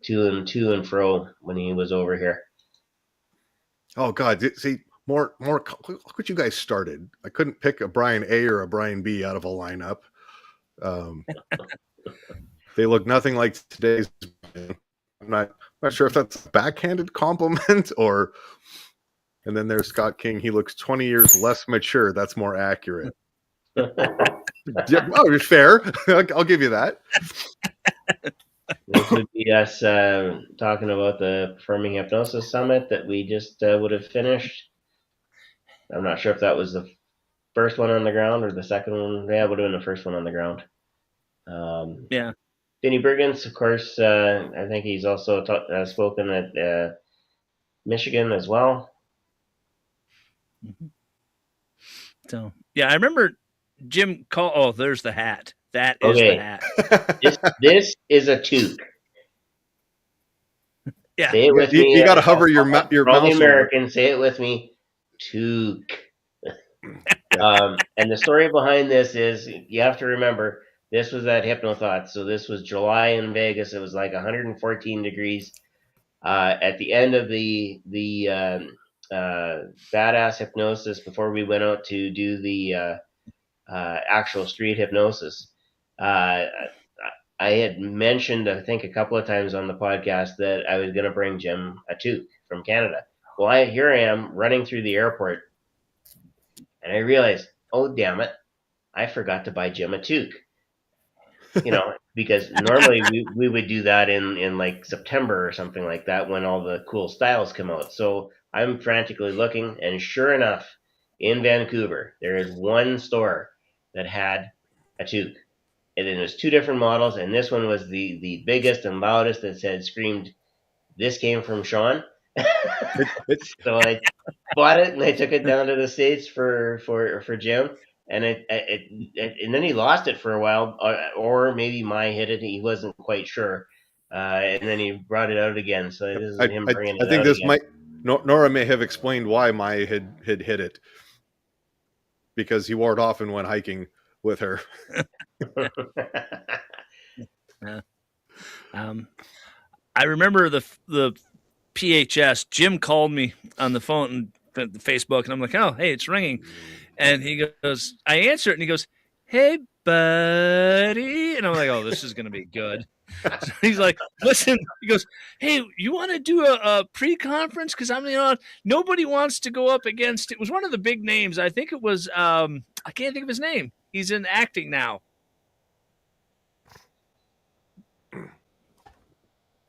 to and fro when he was over here. Oh God! See, more. Look what you guys started. I couldn't pick a Brian A or a Brian B out of a lineup. They look nothing like today's. I'm not sure if that's a backhanded compliment or. And then there's Scott King. He looks 20 years less mature. That's more accurate. Oh, fair. I'll give you that. This would be us talking about the Performing Hypnosis Summit that we just would have finished. I'm not sure if that was the first one on the ground or the second one. Yeah, it would have been the first one on the ground. Yeah. Vinny Briggins, of course, I think he's also spoken at Michigan as well. So, yeah, I remember Jim call. Oh, there's the hat. That is the hat. This is a toque. Yeah. Say it with me. You got to hover your mouse. All the Americans, say it with me. Toque. And the story behind this is you have to remember this was at HypnoThoughts. So this was July in Vegas. It was like 114 degrees. At the end of the badass hypnosis before we went out to do the actual street hypnosis, I had mentioned, I think, a couple of times on the podcast that I was going to bring Jim a toque from Canada. Well, here I am running through the airport, and I realized, oh damn it, I forgot to buy Jim a toque. Because normally we would do that in like September or something like that when all the cool styles come out. So I'm frantically looking, and sure enough, in Vancouver, there is one store that had a toque. And then there's two different models, and this one was the biggest and loudest that said screamed, "This came from Sean." So I bought it and I took it down to the States for Jim, and and then he lost it for a while, or maybe my hit it. He wasn't quite sure, and then he brought it out again. So this is him bringing it I think out this again. might Nora may have explained why my had hit it, because he wore it off and went hiking with her. Yeah. I remember the PHS. Jim called me on the phone and Facebook, and I'm like, "Oh, hey, it's ringing," and he goes, I answer it, and he goes, "Hey, buddy," and I'm like, "Oh, this is gonna be good." So he's like, "Listen," he goes, "Hey, you want to do a pre-conference? Because nobody wants to go up against." It was one of the big names. I think it was. I can't think of his name. He's in acting now.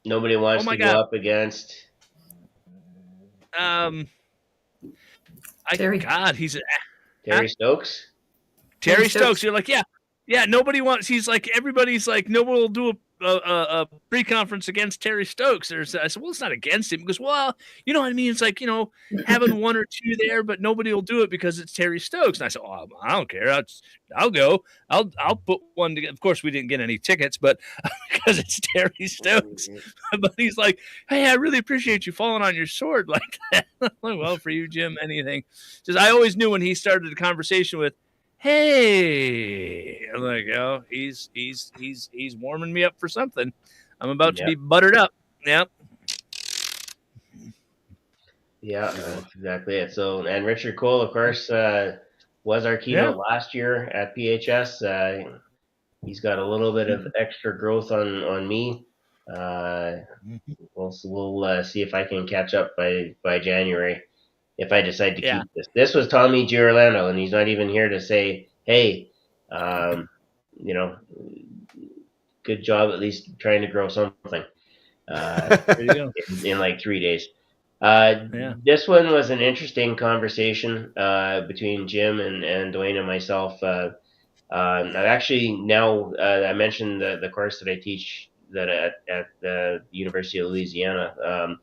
Nobody wants to go up against. Terry. He's Terry Stokes. Terry Stokes. You're like, yeah. Nobody wants. He's like, everybody's like, nobody will do a pre-conference against Terry Stokes. I said, well, it's not against him. He goes, well, you know what I mean? It's like, having one or two there, but nobody will do it because it's Terry Stokes. And I said, oh, I don't care. I'll go. I'll put one together. Of course, we didn't get any tickets, but because it's Terry Stokes. But he's like, hey, I really appreciate you falling on your sword like that. Like, well, for you, Jim, anything. Just I always knew when he started a conversation with, hey, I'm like, oh, he's warming me up for something. I'm about to be buttered up. Yep. Yeah, that's exactly it. So, and Richard Cole, of course, was our keynote last year at PHS. He's got a little bit of extra growth on me. We'll see if I can catch up by January, if I decide to keep this. This was Tommy Girolando, and he's not even here to say, hey, good job at least trying to grow something. There you go. In like 3 days. This one was an interesting conversation between Jim and Dwayne and myself. I've actually now I mentioned the course that I teach that at the University of Louisiana.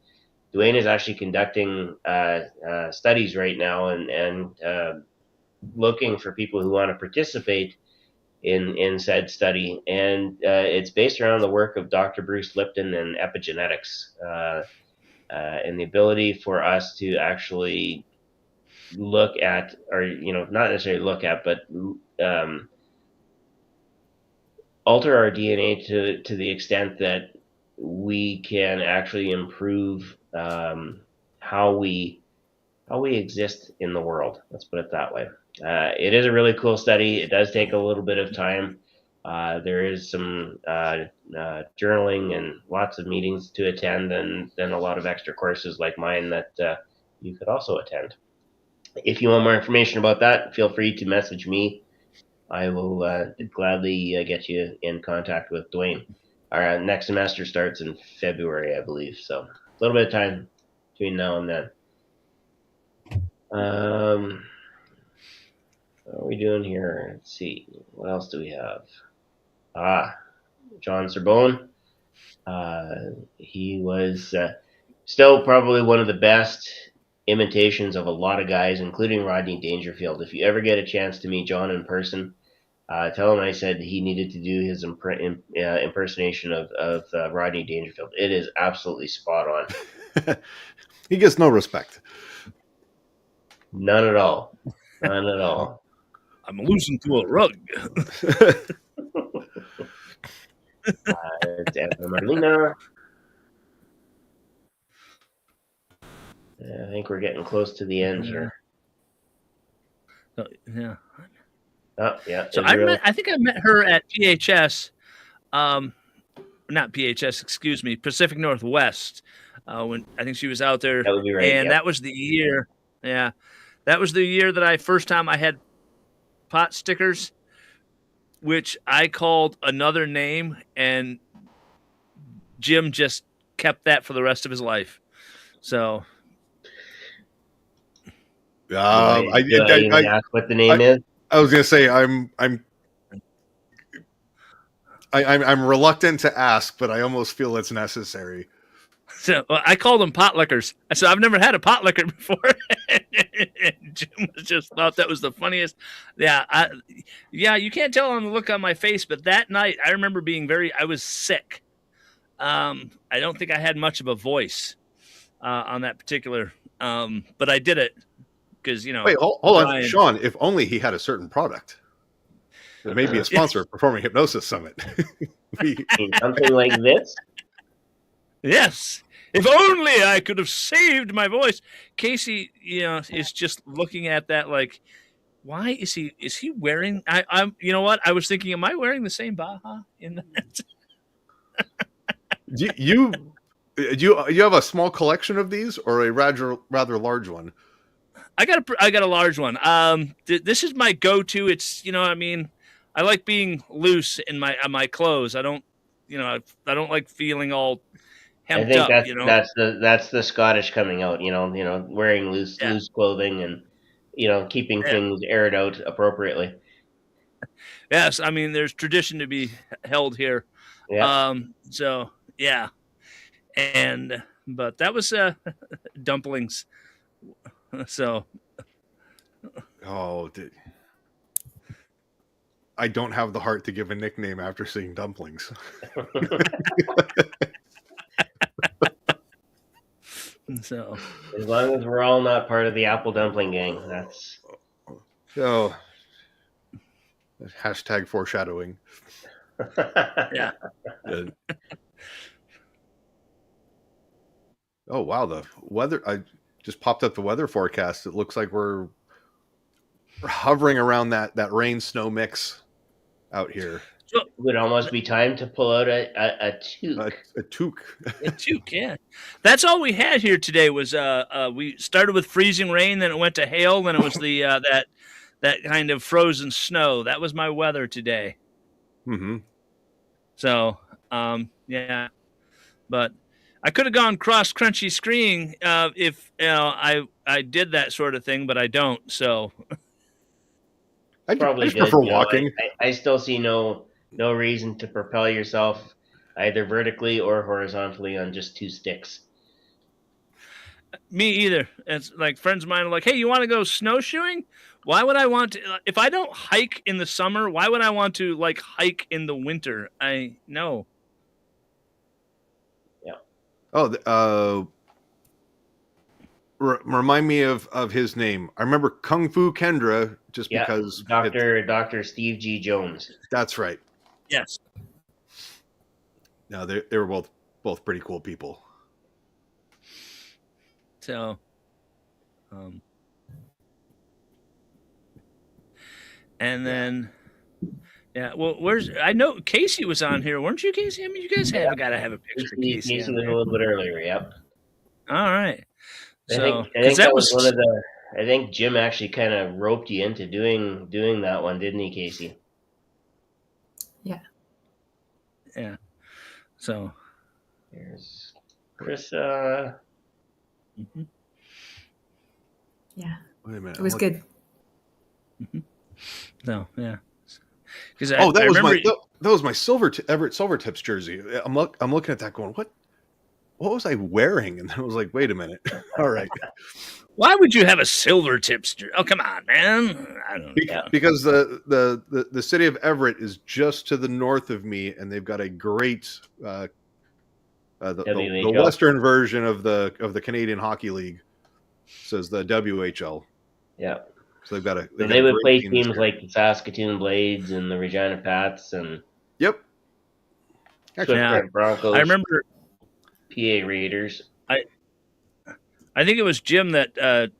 Dwayne is actually conducting studies right now and looking for people who want to participate in said study, and it's based around the work of Dr. Bruce Lipton and epigenetics. And the ability for us to actually look at, or not necessarily look at, but alter our DNA to the extent that we can actually improve how we exist in the world. Let's put it that way. It is a really cool study. It does take a little bit of time. There is some journaling and lots of meetings to attend, and then a lot of extra courses like mine that you could also attend. If you want more information about that, feel free to message me. I will gladly get you in contact with Dwayne. Our next semester starts in February, I believe, so a little bit of time between now and then. What are we doing here? Let's see. What else do we have? John Sorbonne. He was still probably one of the best imitations of a lot of guys, including Rodney Dangerfield. If you ever get a chance to meet John in person, tell him I said he needed to do his impersonation of Rodney Dangerfield. It is absolutely spot on. He gets no respect. None at all. None at all. I'm losing to a rug. Marlena. I think we're getting close to the end here. Yeah. Oh, yeah. So I think I met her at PHS. Not PHS, excuse me, Pacific Northwest. when I think she was out there, That would be right. and Yeah. that was the year. Yeah, that was the year that first time I had pot stickers, which I called another name, and Jim just kept that for the rest of his life. So, Do I even ask what the name is? I was gonna say I'm reluctant to ask, but I almost feel it's necessary. So I called them pot lickers. I said, I've never had a pot licker before. And Jim just thought that was the funniest. Yeah, you can't tell on the look on my face, but that night I remember I was sick. I don't think I had much of a voice on that particular, but I did it because, Wait, hold on, Sean. If only he had a certain product. It may be a sponsor of Performing Hypnosis Summit. Something like this? Yes. If only I could have saved my voice. Casey, is just looking at that like, why is he wearing? I'm. You know what? I was thinking, am I wearing the same Baja in that? you have a small collection of these, or a rather large one? I got a large one. This is my go-to. It's I like being loose in my clothes. I don't like feeling all hemped I think up. that's the Scottish coming out. Wearing loose clothing and keeping things aired out appropriately. Yes, I mean there's tradition to be held here. Yeah. So yeah, but that was dumplings. So. Oh, I don't have the heart to give a nickname after seeing dumplings. So, as long as we're all not part of the apple dumpling gang, that's. So, hashtag foreshadowing. Yeah. Oh wow, the weather! I just popped up the weather forecast. It looks like we're hovering around that rain snow mix out here. So, it would almost be time to pull out a toque. A toque. A toque, yeah. That's all we had here today. Was we started with freezing rain, then it went to hail, then it was the that kind of frozen snow. That was my weather today. Mm-hmm. So yeah, but I could have gone cross crunchy skiing if I did that sort of thing, but I don't. So I just prefer walking. I still see no reason to propel yourself either vertically or horizontally on just two sticks. Me either. It's like friends of mine are like, "Hey, you want to go snowshoeing? Why would I want to? If I don't hike in the summer, why would I want to hike in the winter? I know." Yeah. Oh, remind me of his name. I remember Kung Fu Kendra just because Dr. Steve G. Jones. That's right. Yes. No, they were both pretty cool people. So, and then, well, I know Casey was on here, weren't you, Casey? I mean, you guys have got to have a picture of Casey. Casey was a little bit earlier, yep. All right. I think that was one of the. I think Jim actually kind of roped you into doing that one, didn't he, Casey? Yeah. Yeah. So here's Carissa. Mm-hmm. Yeah. Wait a minute. It was good. Mm-hmm. No, yeah. That was my Everett Silvertips jersey. I'm looking at that going, what was I wearing? And then I was like, wait a minute. All right. Why would you have a Silvertips jersey? Oh, come on, man. I don't know. Because the city of Everett is just to the north of me, and they've got a great the Western version of the Canadian Hockey League. Says the WHL. Yeah. So they've got they would play teams like the Saskatoon Blades and the Regina Pats and. Yep. Actually, Broncos. I remember PA Raiders. I think it was Jim that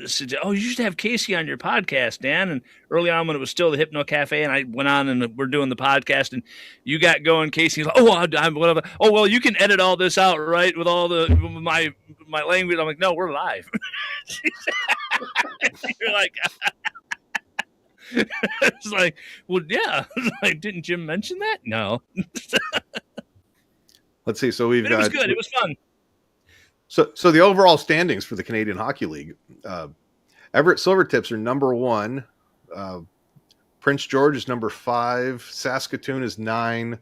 said, "Oh, you should have Casey on your podcast, Dan." And early on, when it was still the Hypno Cafe, and I went on and we're doing the podcast, and you got going, Casey's like, "Oh, I'm whatever. Oh, well, you can edit all this out, right? With all the my language." I'm like, "No, we're live." You're like, it's like, well, yeah. Like, didn't Jim mention that? No. Let's see. So we've But got. it was good. It was fun. So the overall standings for the Canadian Hockey League, Everett Silvertips are number 1. Prince George is number 5. Saskatoon is 9.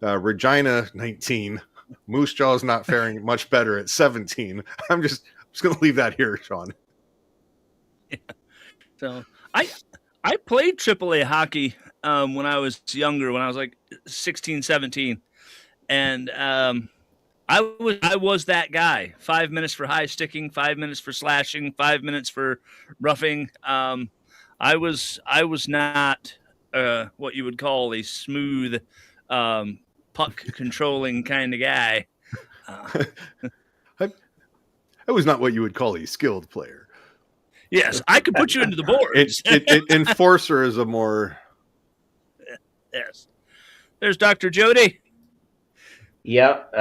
Regina 19. Moose Jaw is not faring much better at 17. I'm just going to leave that here, Sean. Yeah. So I played AAA hockey when I was younger, when I was like 16, 17. And I was that guy. 5 minutes for high sticking, 5 minutes for slashing, 5 minutes for roughing. I was not what you would call a smooth puck controlling kind of guy. I was not what you would call a skilled player. Yes, I could put you into the boards. Enforcer is a more. Yes. There's Dr. Jody. Yep.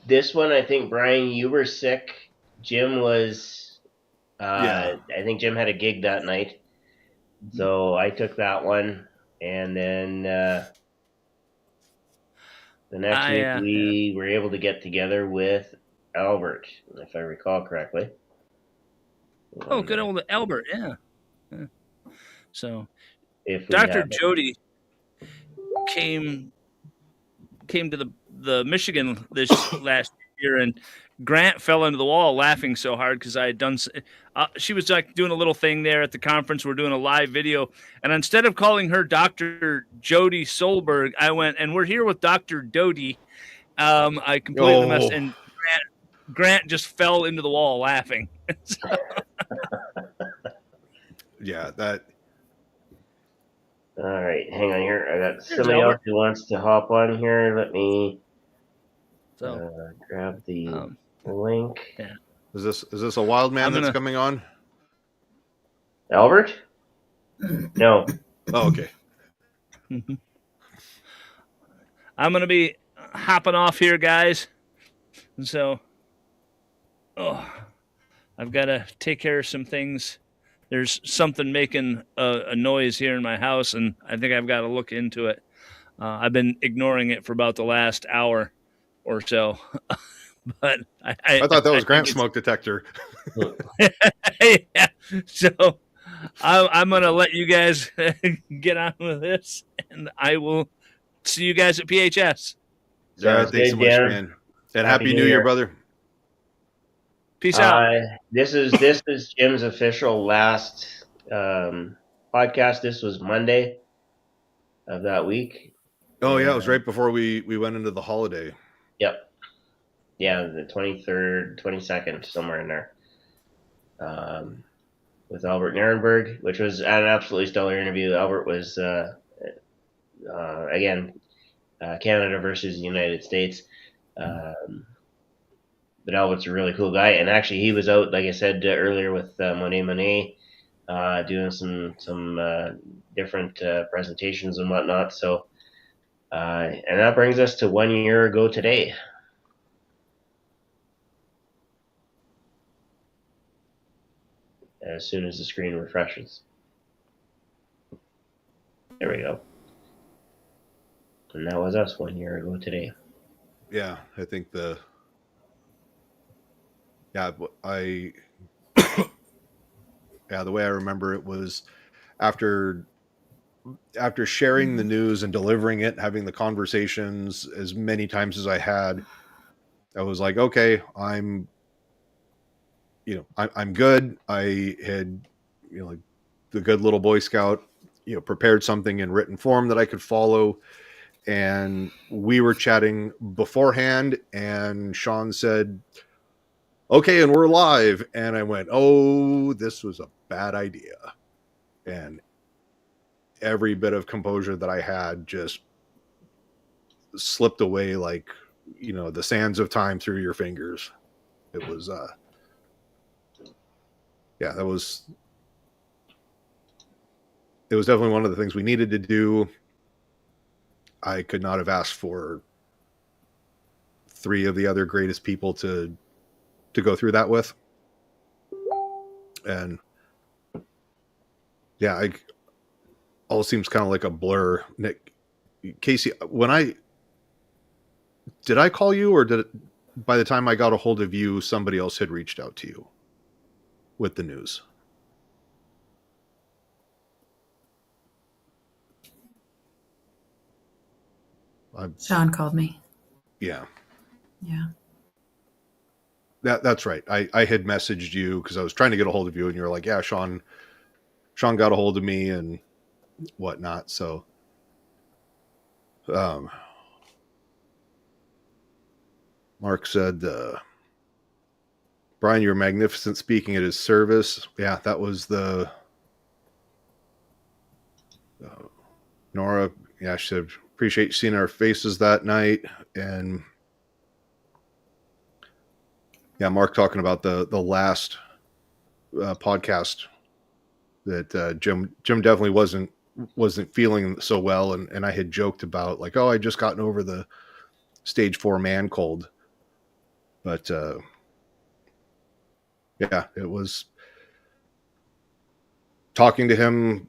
This one, I think, Brian, you were sick. Jim was. I think Jim had a gig that night, so I took that one, and then the next week we were able to get together with Albert, if I recall correctly. Oh, good old Albert, yeah. So, if Dr. Jody came to the Michigan this last year, and Grant fell into the wall laughing so hard because I had done. She was like doing a little thing there at the conference. We're doing a live video, and instead of calling her Dr. Jody Solberg, I went, and we're here with Dr. Doty. I completely messed, and Grant just fell into the wall laughing. Yeah, that. All right, hang on here. I got somebody else who wants to hop on here. Let me grab the link. Yeah. Is this a wild man that's coming on? Albert? No. Oh, okay. I'm gonna be hopping off here, guys. And so, I've got to take care of some things. There's something making a noise here in my house, and I think I've got to look into it. I've been ignoring it for about the last hour or so. But I thought that was Grant's smoke detector. Yeah. So I'm going to let you guys get on with this, and I will see you guys at PHS. All right, thanks so much, man. And Happy New Year, brother. Peace out. This is Jim's official last podcast. This was Monday of that week. Oh yeah, it was right before we went into the holiday. Yep. Yeah, the 23rd, 22nd, somewhere in there. With Albert Nierenberg, which was an absolutely stellar interview. Albert was again Canada versus the United States. But Albert's a really cool guy, and actually he was out, like I said earlier, with Monet, doing some different presentations and whatnot. So, and that brings us to 1 year ago today. As soon as the screen refreshes, there we go. And that was us 1 year ago today. Yeah, I think the way I remember it was after sharing the news and delivering it, having the conversations as many times as I had, I was like, okay, I'm good. I had, like the good little Boy Scout, prepared something in written form that I could follow. And we were chatting beforehand, and Sean said, okay, and we're live. And I went, oh, this was a bad idea. And every bit of composure that I had just slipped away like, the sands of time through your fingers. It was yeah, it was definitely one of the things we needed to do. I could not have asked for 3 of the other greatest people to go through that with. And yeah, all seems kind of like a blur. Nick, Casey, did I call you, or by the time I got a hold of you, somebody else had reached out to you with the news? Sean called me. Yeah. Yeah. That's right. I had messaged you because I was trying to get a hold of you, and you're like, yeah, Sean got a hold of me and whatnot. So, Mark said, Brian, you're magnificent speaking at his service. Yeah, that was the Nora. Yeah, she said, appreciate seeing our faces that night. And yeah, Mark talking about the last podcast that Jim definitely wasn't feeling so well, and I had joked about like, oh, I just gotten over the stage 4 man cold, but yeah, it was talking to him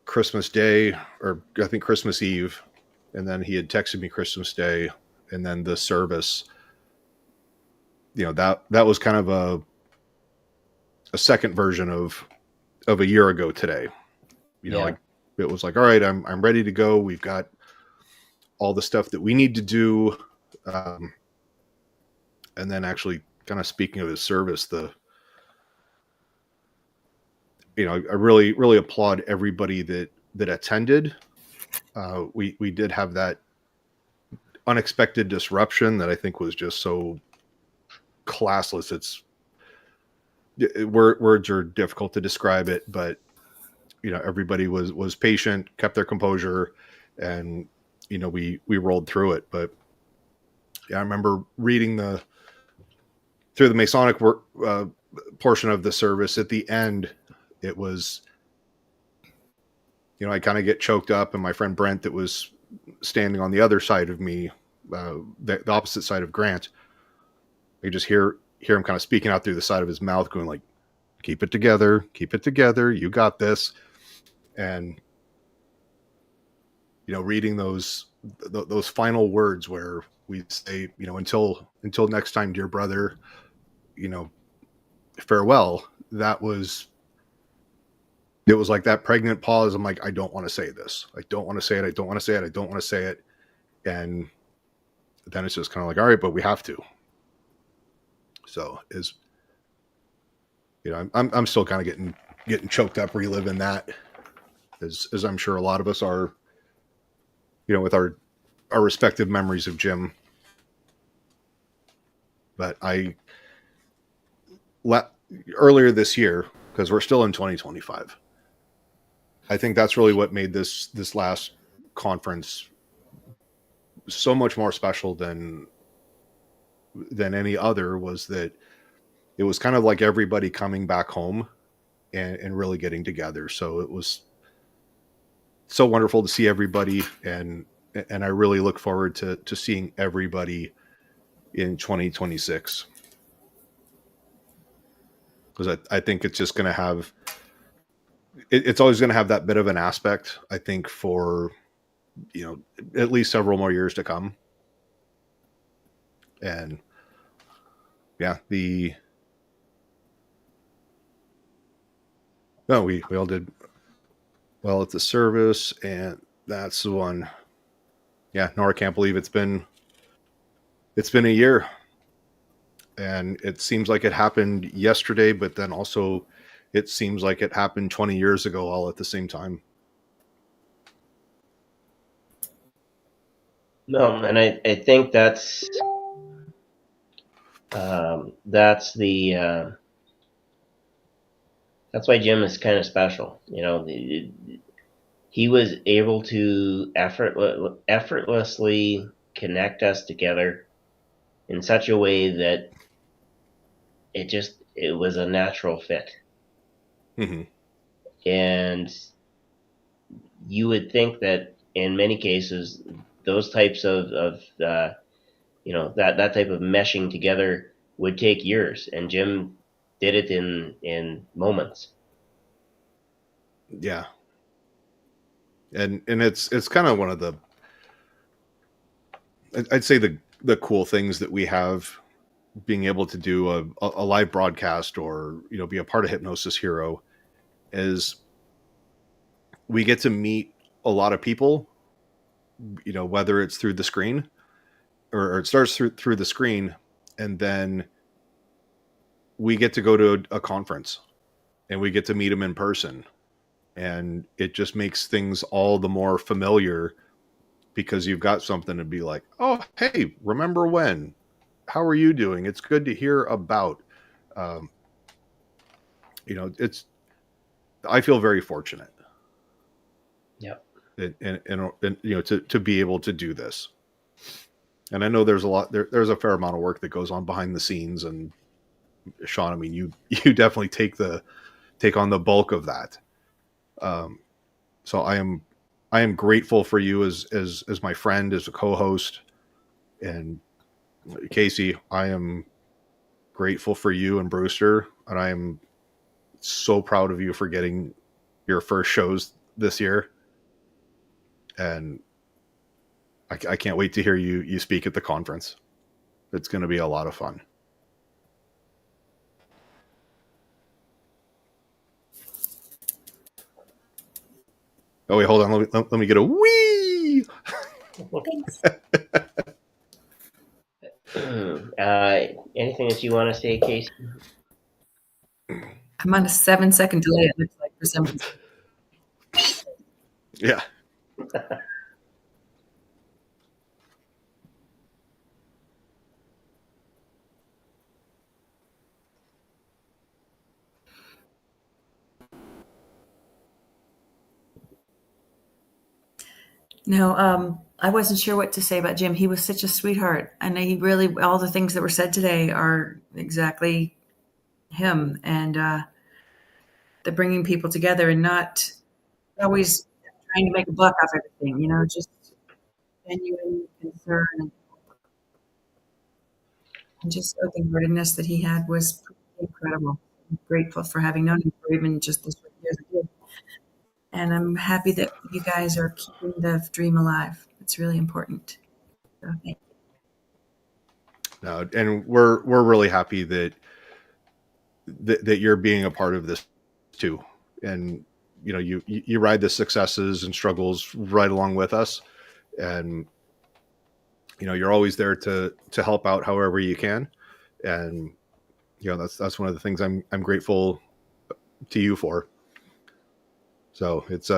Christmas Day, or I think Christmas Eve, and then he had texted me Christmas Day, and then the service. That was kind of a second version of a year ago today. Like it was like, all right, I'm ready to go. We've got all the stuff that we need to do. And then actually kind of speaking of his service, I really, really applaud everybody that attended. We did have that unexpected disruption that I think was just so classless. Words are difficult to describe it, but everybody was patient, kept their composure, and we rolled through it. But yeah, I remember reading through the Masonic work portion of the service. At the end, it was, I kind of get choked up, and my friend Brent, that was standing on the other side of me, the opposite side of Grant, I just hear him kind of speaking out through the side of his mouth, going like, keep it together, you got this. And reading those final words where we say, until next time, dear brother, farewell. It was like that pregnant pause. I'm like, I don't want to say this. I don't want to say it. I don't want to say it. I don't want to say it. And then it's just kind of like, all right, but we have to. So I'm still kind of getting choked up, reliving that, as I'm sure a lot of us are, with our respective memories of Jim. But earlier this year, because we're still in 2025, I think that's really what made this last conference so much more special than any other, was that it was kind of like everybody coming back home and really getting together. So it was so wonderful to see everybody, and I really look forward to seeing everybody in 2026, because I think it's just going to have, it's always going to have that bit of an aspect, I think, for at least several more years to come. And yeah, we all did well at the service, and that's the one. Yeah, Nora can't believe it's been a year, and it seems like it happened yesterday, but then also it seems like it happened 20 years ago, all at the same time. No, and I think that's that's why Jim is kind of special. He was able to effortlessly connect us together in such a way that it was a natural fit. Mm-hmm. And you would think that in many cases, those types of that type of meshing together would take years, and Jim did it in moments. Yeah. And it's kind of one of the, I'd say the cool things that we have, being able to do a live broadcast, or be a part of Hypnosis Hero, is we get to meet a lot of people, whether it's through the screen, or it starts through the screen, and then we get to go to a conference and we get to meet them in person, and it just makes things all the more familiar, because you've got something to be like, oh, hey, remember when? How are you doing? It's good to hear about. Um, it's, I feel very fortunate. Yep. And to be able to do this. And I know there's there's a fair amount of work that goes on behind the scenes. And Sean, I mean, you definitely take on the bulk of that. So I am grateful for you as my friend, as a co-host. And Casey, I am grateful for you and Brewster, and I am so proud of you for getting your first shows this year. And I can't wait to hear you speak at the conference. It's going to be a lot of fun. Oh wait, hold on. Let me get a wee. Thanks. Anything that you want to say, Casey? I'm on a 7-second delay, it looks like, for some reason. Yeah. No, I wasn't sure what to say about Jim. He was such a sweetheart. And he really, all the things that were said today are exactly him. And the bringing people together and not always trying to make a buck off everything, just genuine concern and just open-heartedness that he had was pretty incredible. I'm grateful for having known him for even just this years I did. And I'm happy that you guys are keeping the dream alive. It's really important. So thank you. No, and we're really happy that you're being a part of this too. And you ride the successes and struggles right along with us, and you're always there to help out however you can. And that's one of the things I'm grateful to you for. So it's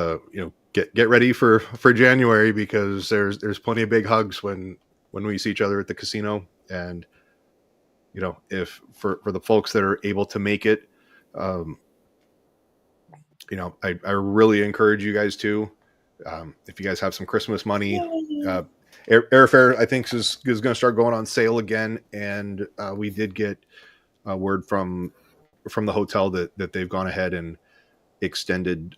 get ready for January, because there's plenty of big hugs when we see each other at the casino. And if for the folks that are able to make it, I really encourage you guys to, if you guys have some Christmas money, airfare I think is going to start going on sale again. And we did get a word from the hotel that they've gone ahead and extended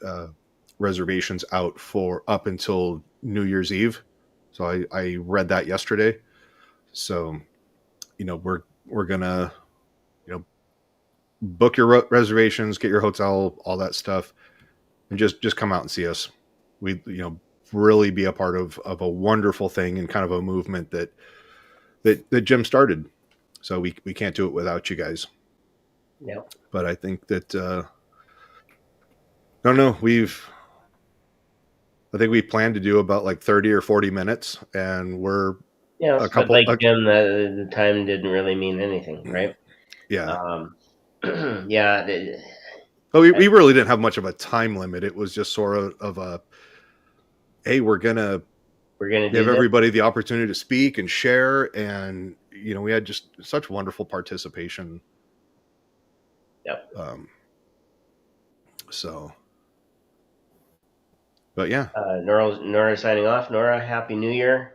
reservations out for up until New Year's Eve. So I read that yesterday. So we're gonna book your reservations, get your hotel, all that stuff, and just come out and see us. We really be a part of a wonderful thing, and kind of a movement that Jim started. So we can't do it without you guys. Yeah. But I think that I don't know, I think we planned to do about like 30 or 40 minutes, and we're a couple. But like Jim, the time didn't really mean anything, right? Yeah. Yeah. Well, we really didn't have much of a time limit. It was just sort of a, hey, we're gonna give everybody the opportunity to speak and share, and we had just such wonderful participation. Yep. So, but yeah. Nora signing off. Nora, Happy New Year.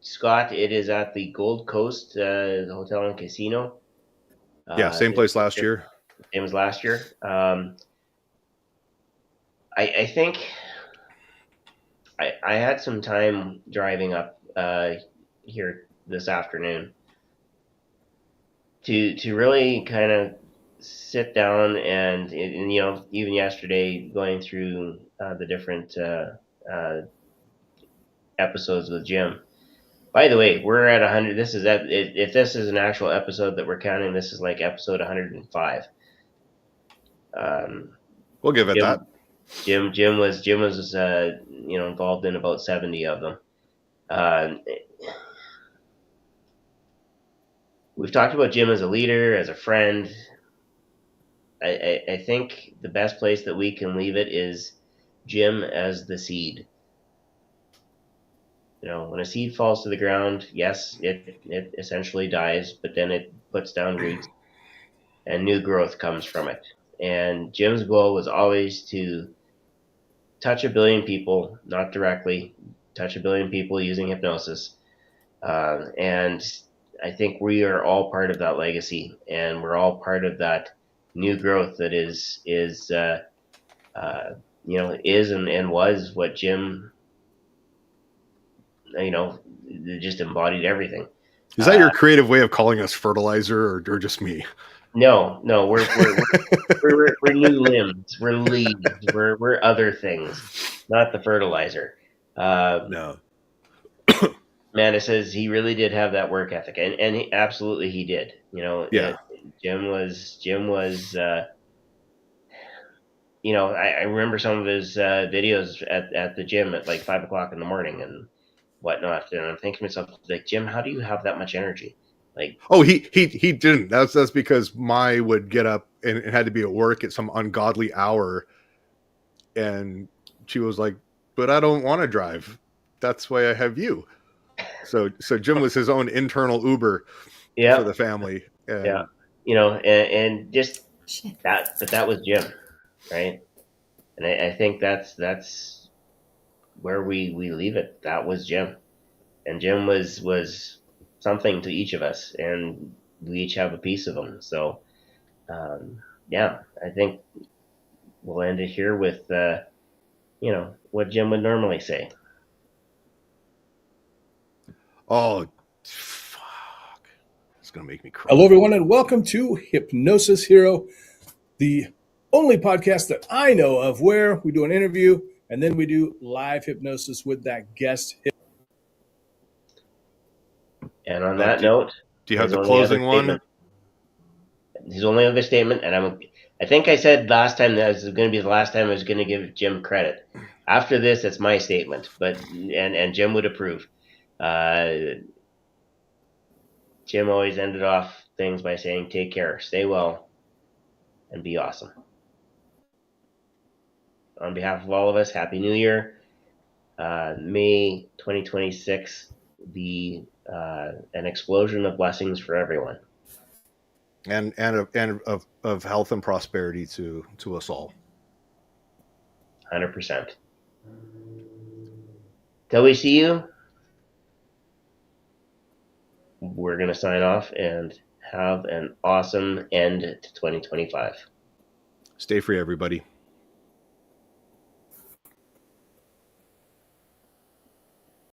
Scott, it is at the Gold Coast, the hotel and casino. Yeah, same place last year. same as last year. I think I had some time driving up here this afternoon to really kind of sit down and even yesterday going through the different episodes with Jim. By the way, we're at 100. This is if this is an actual episode that we're counting, this is like episode 105. We'll give it Jim, that. Jim was involved in about 70 of them. We've talked about Jim as a leader, as a friend. I think the best place that we can leave it is Jim as the seed. When a seed falls to the ground, yes, it essentially dies, but then it puts down roots and new growth comes from it. And Jim's goal was always to touch 1 billion people, not directly, touch 1 billion people using hypnosis. And I think we are all part of that legacy, and we're all part of that new growth that is and was what Jim, just embodied everything. Is that your creative way of calling us fertilizer, or just me? No, we're new limbs, we're leaves, we're other things, not the fertilizer. No. Man, it says he really did have that work ethic, and absolutely he did. Yeah. Jim was. I remember some of his videos at the gym at like 5:00 in the morning and whatnot, and I'm thinking to myself, like, Jim, how do you have that much energy? Like, oh, he didn't. That's because Mai would get up and it had to be at work at some ungodly hour, and she was like, "But I don't want to drive. That's why I have you." So Jim was his own internal Uber for the family. And, and just that, but that was Jim, right? And I think that's where we leave it. That was Jim, and Jim was something to each of us, and we each have a piece of him. So, I think we'll end it here with what Jim would normally say. oh, fuck! It's gonna make me cry. Hello, everyone, and welcome to Hypnosis Hero, the only podcast that I know of where we do an interview and then we do live hypnosis with that guest. And on that note, do you have the closing one? His only other statement, and I think I said last time that was going to be the last time I was going to give Jim credit. After this, it's my statement, but and Jim would approve. Jim always ended off things by saying, "Take care, stay well, and be awesome." On behalf of all of us, Happy New Year. May 2026 be an explosion of blessings for everyone. And of health and prosperity to us all. 100%. Till we see you, we're going to sign off and have an awesome end to 2025. Stay free, everybody.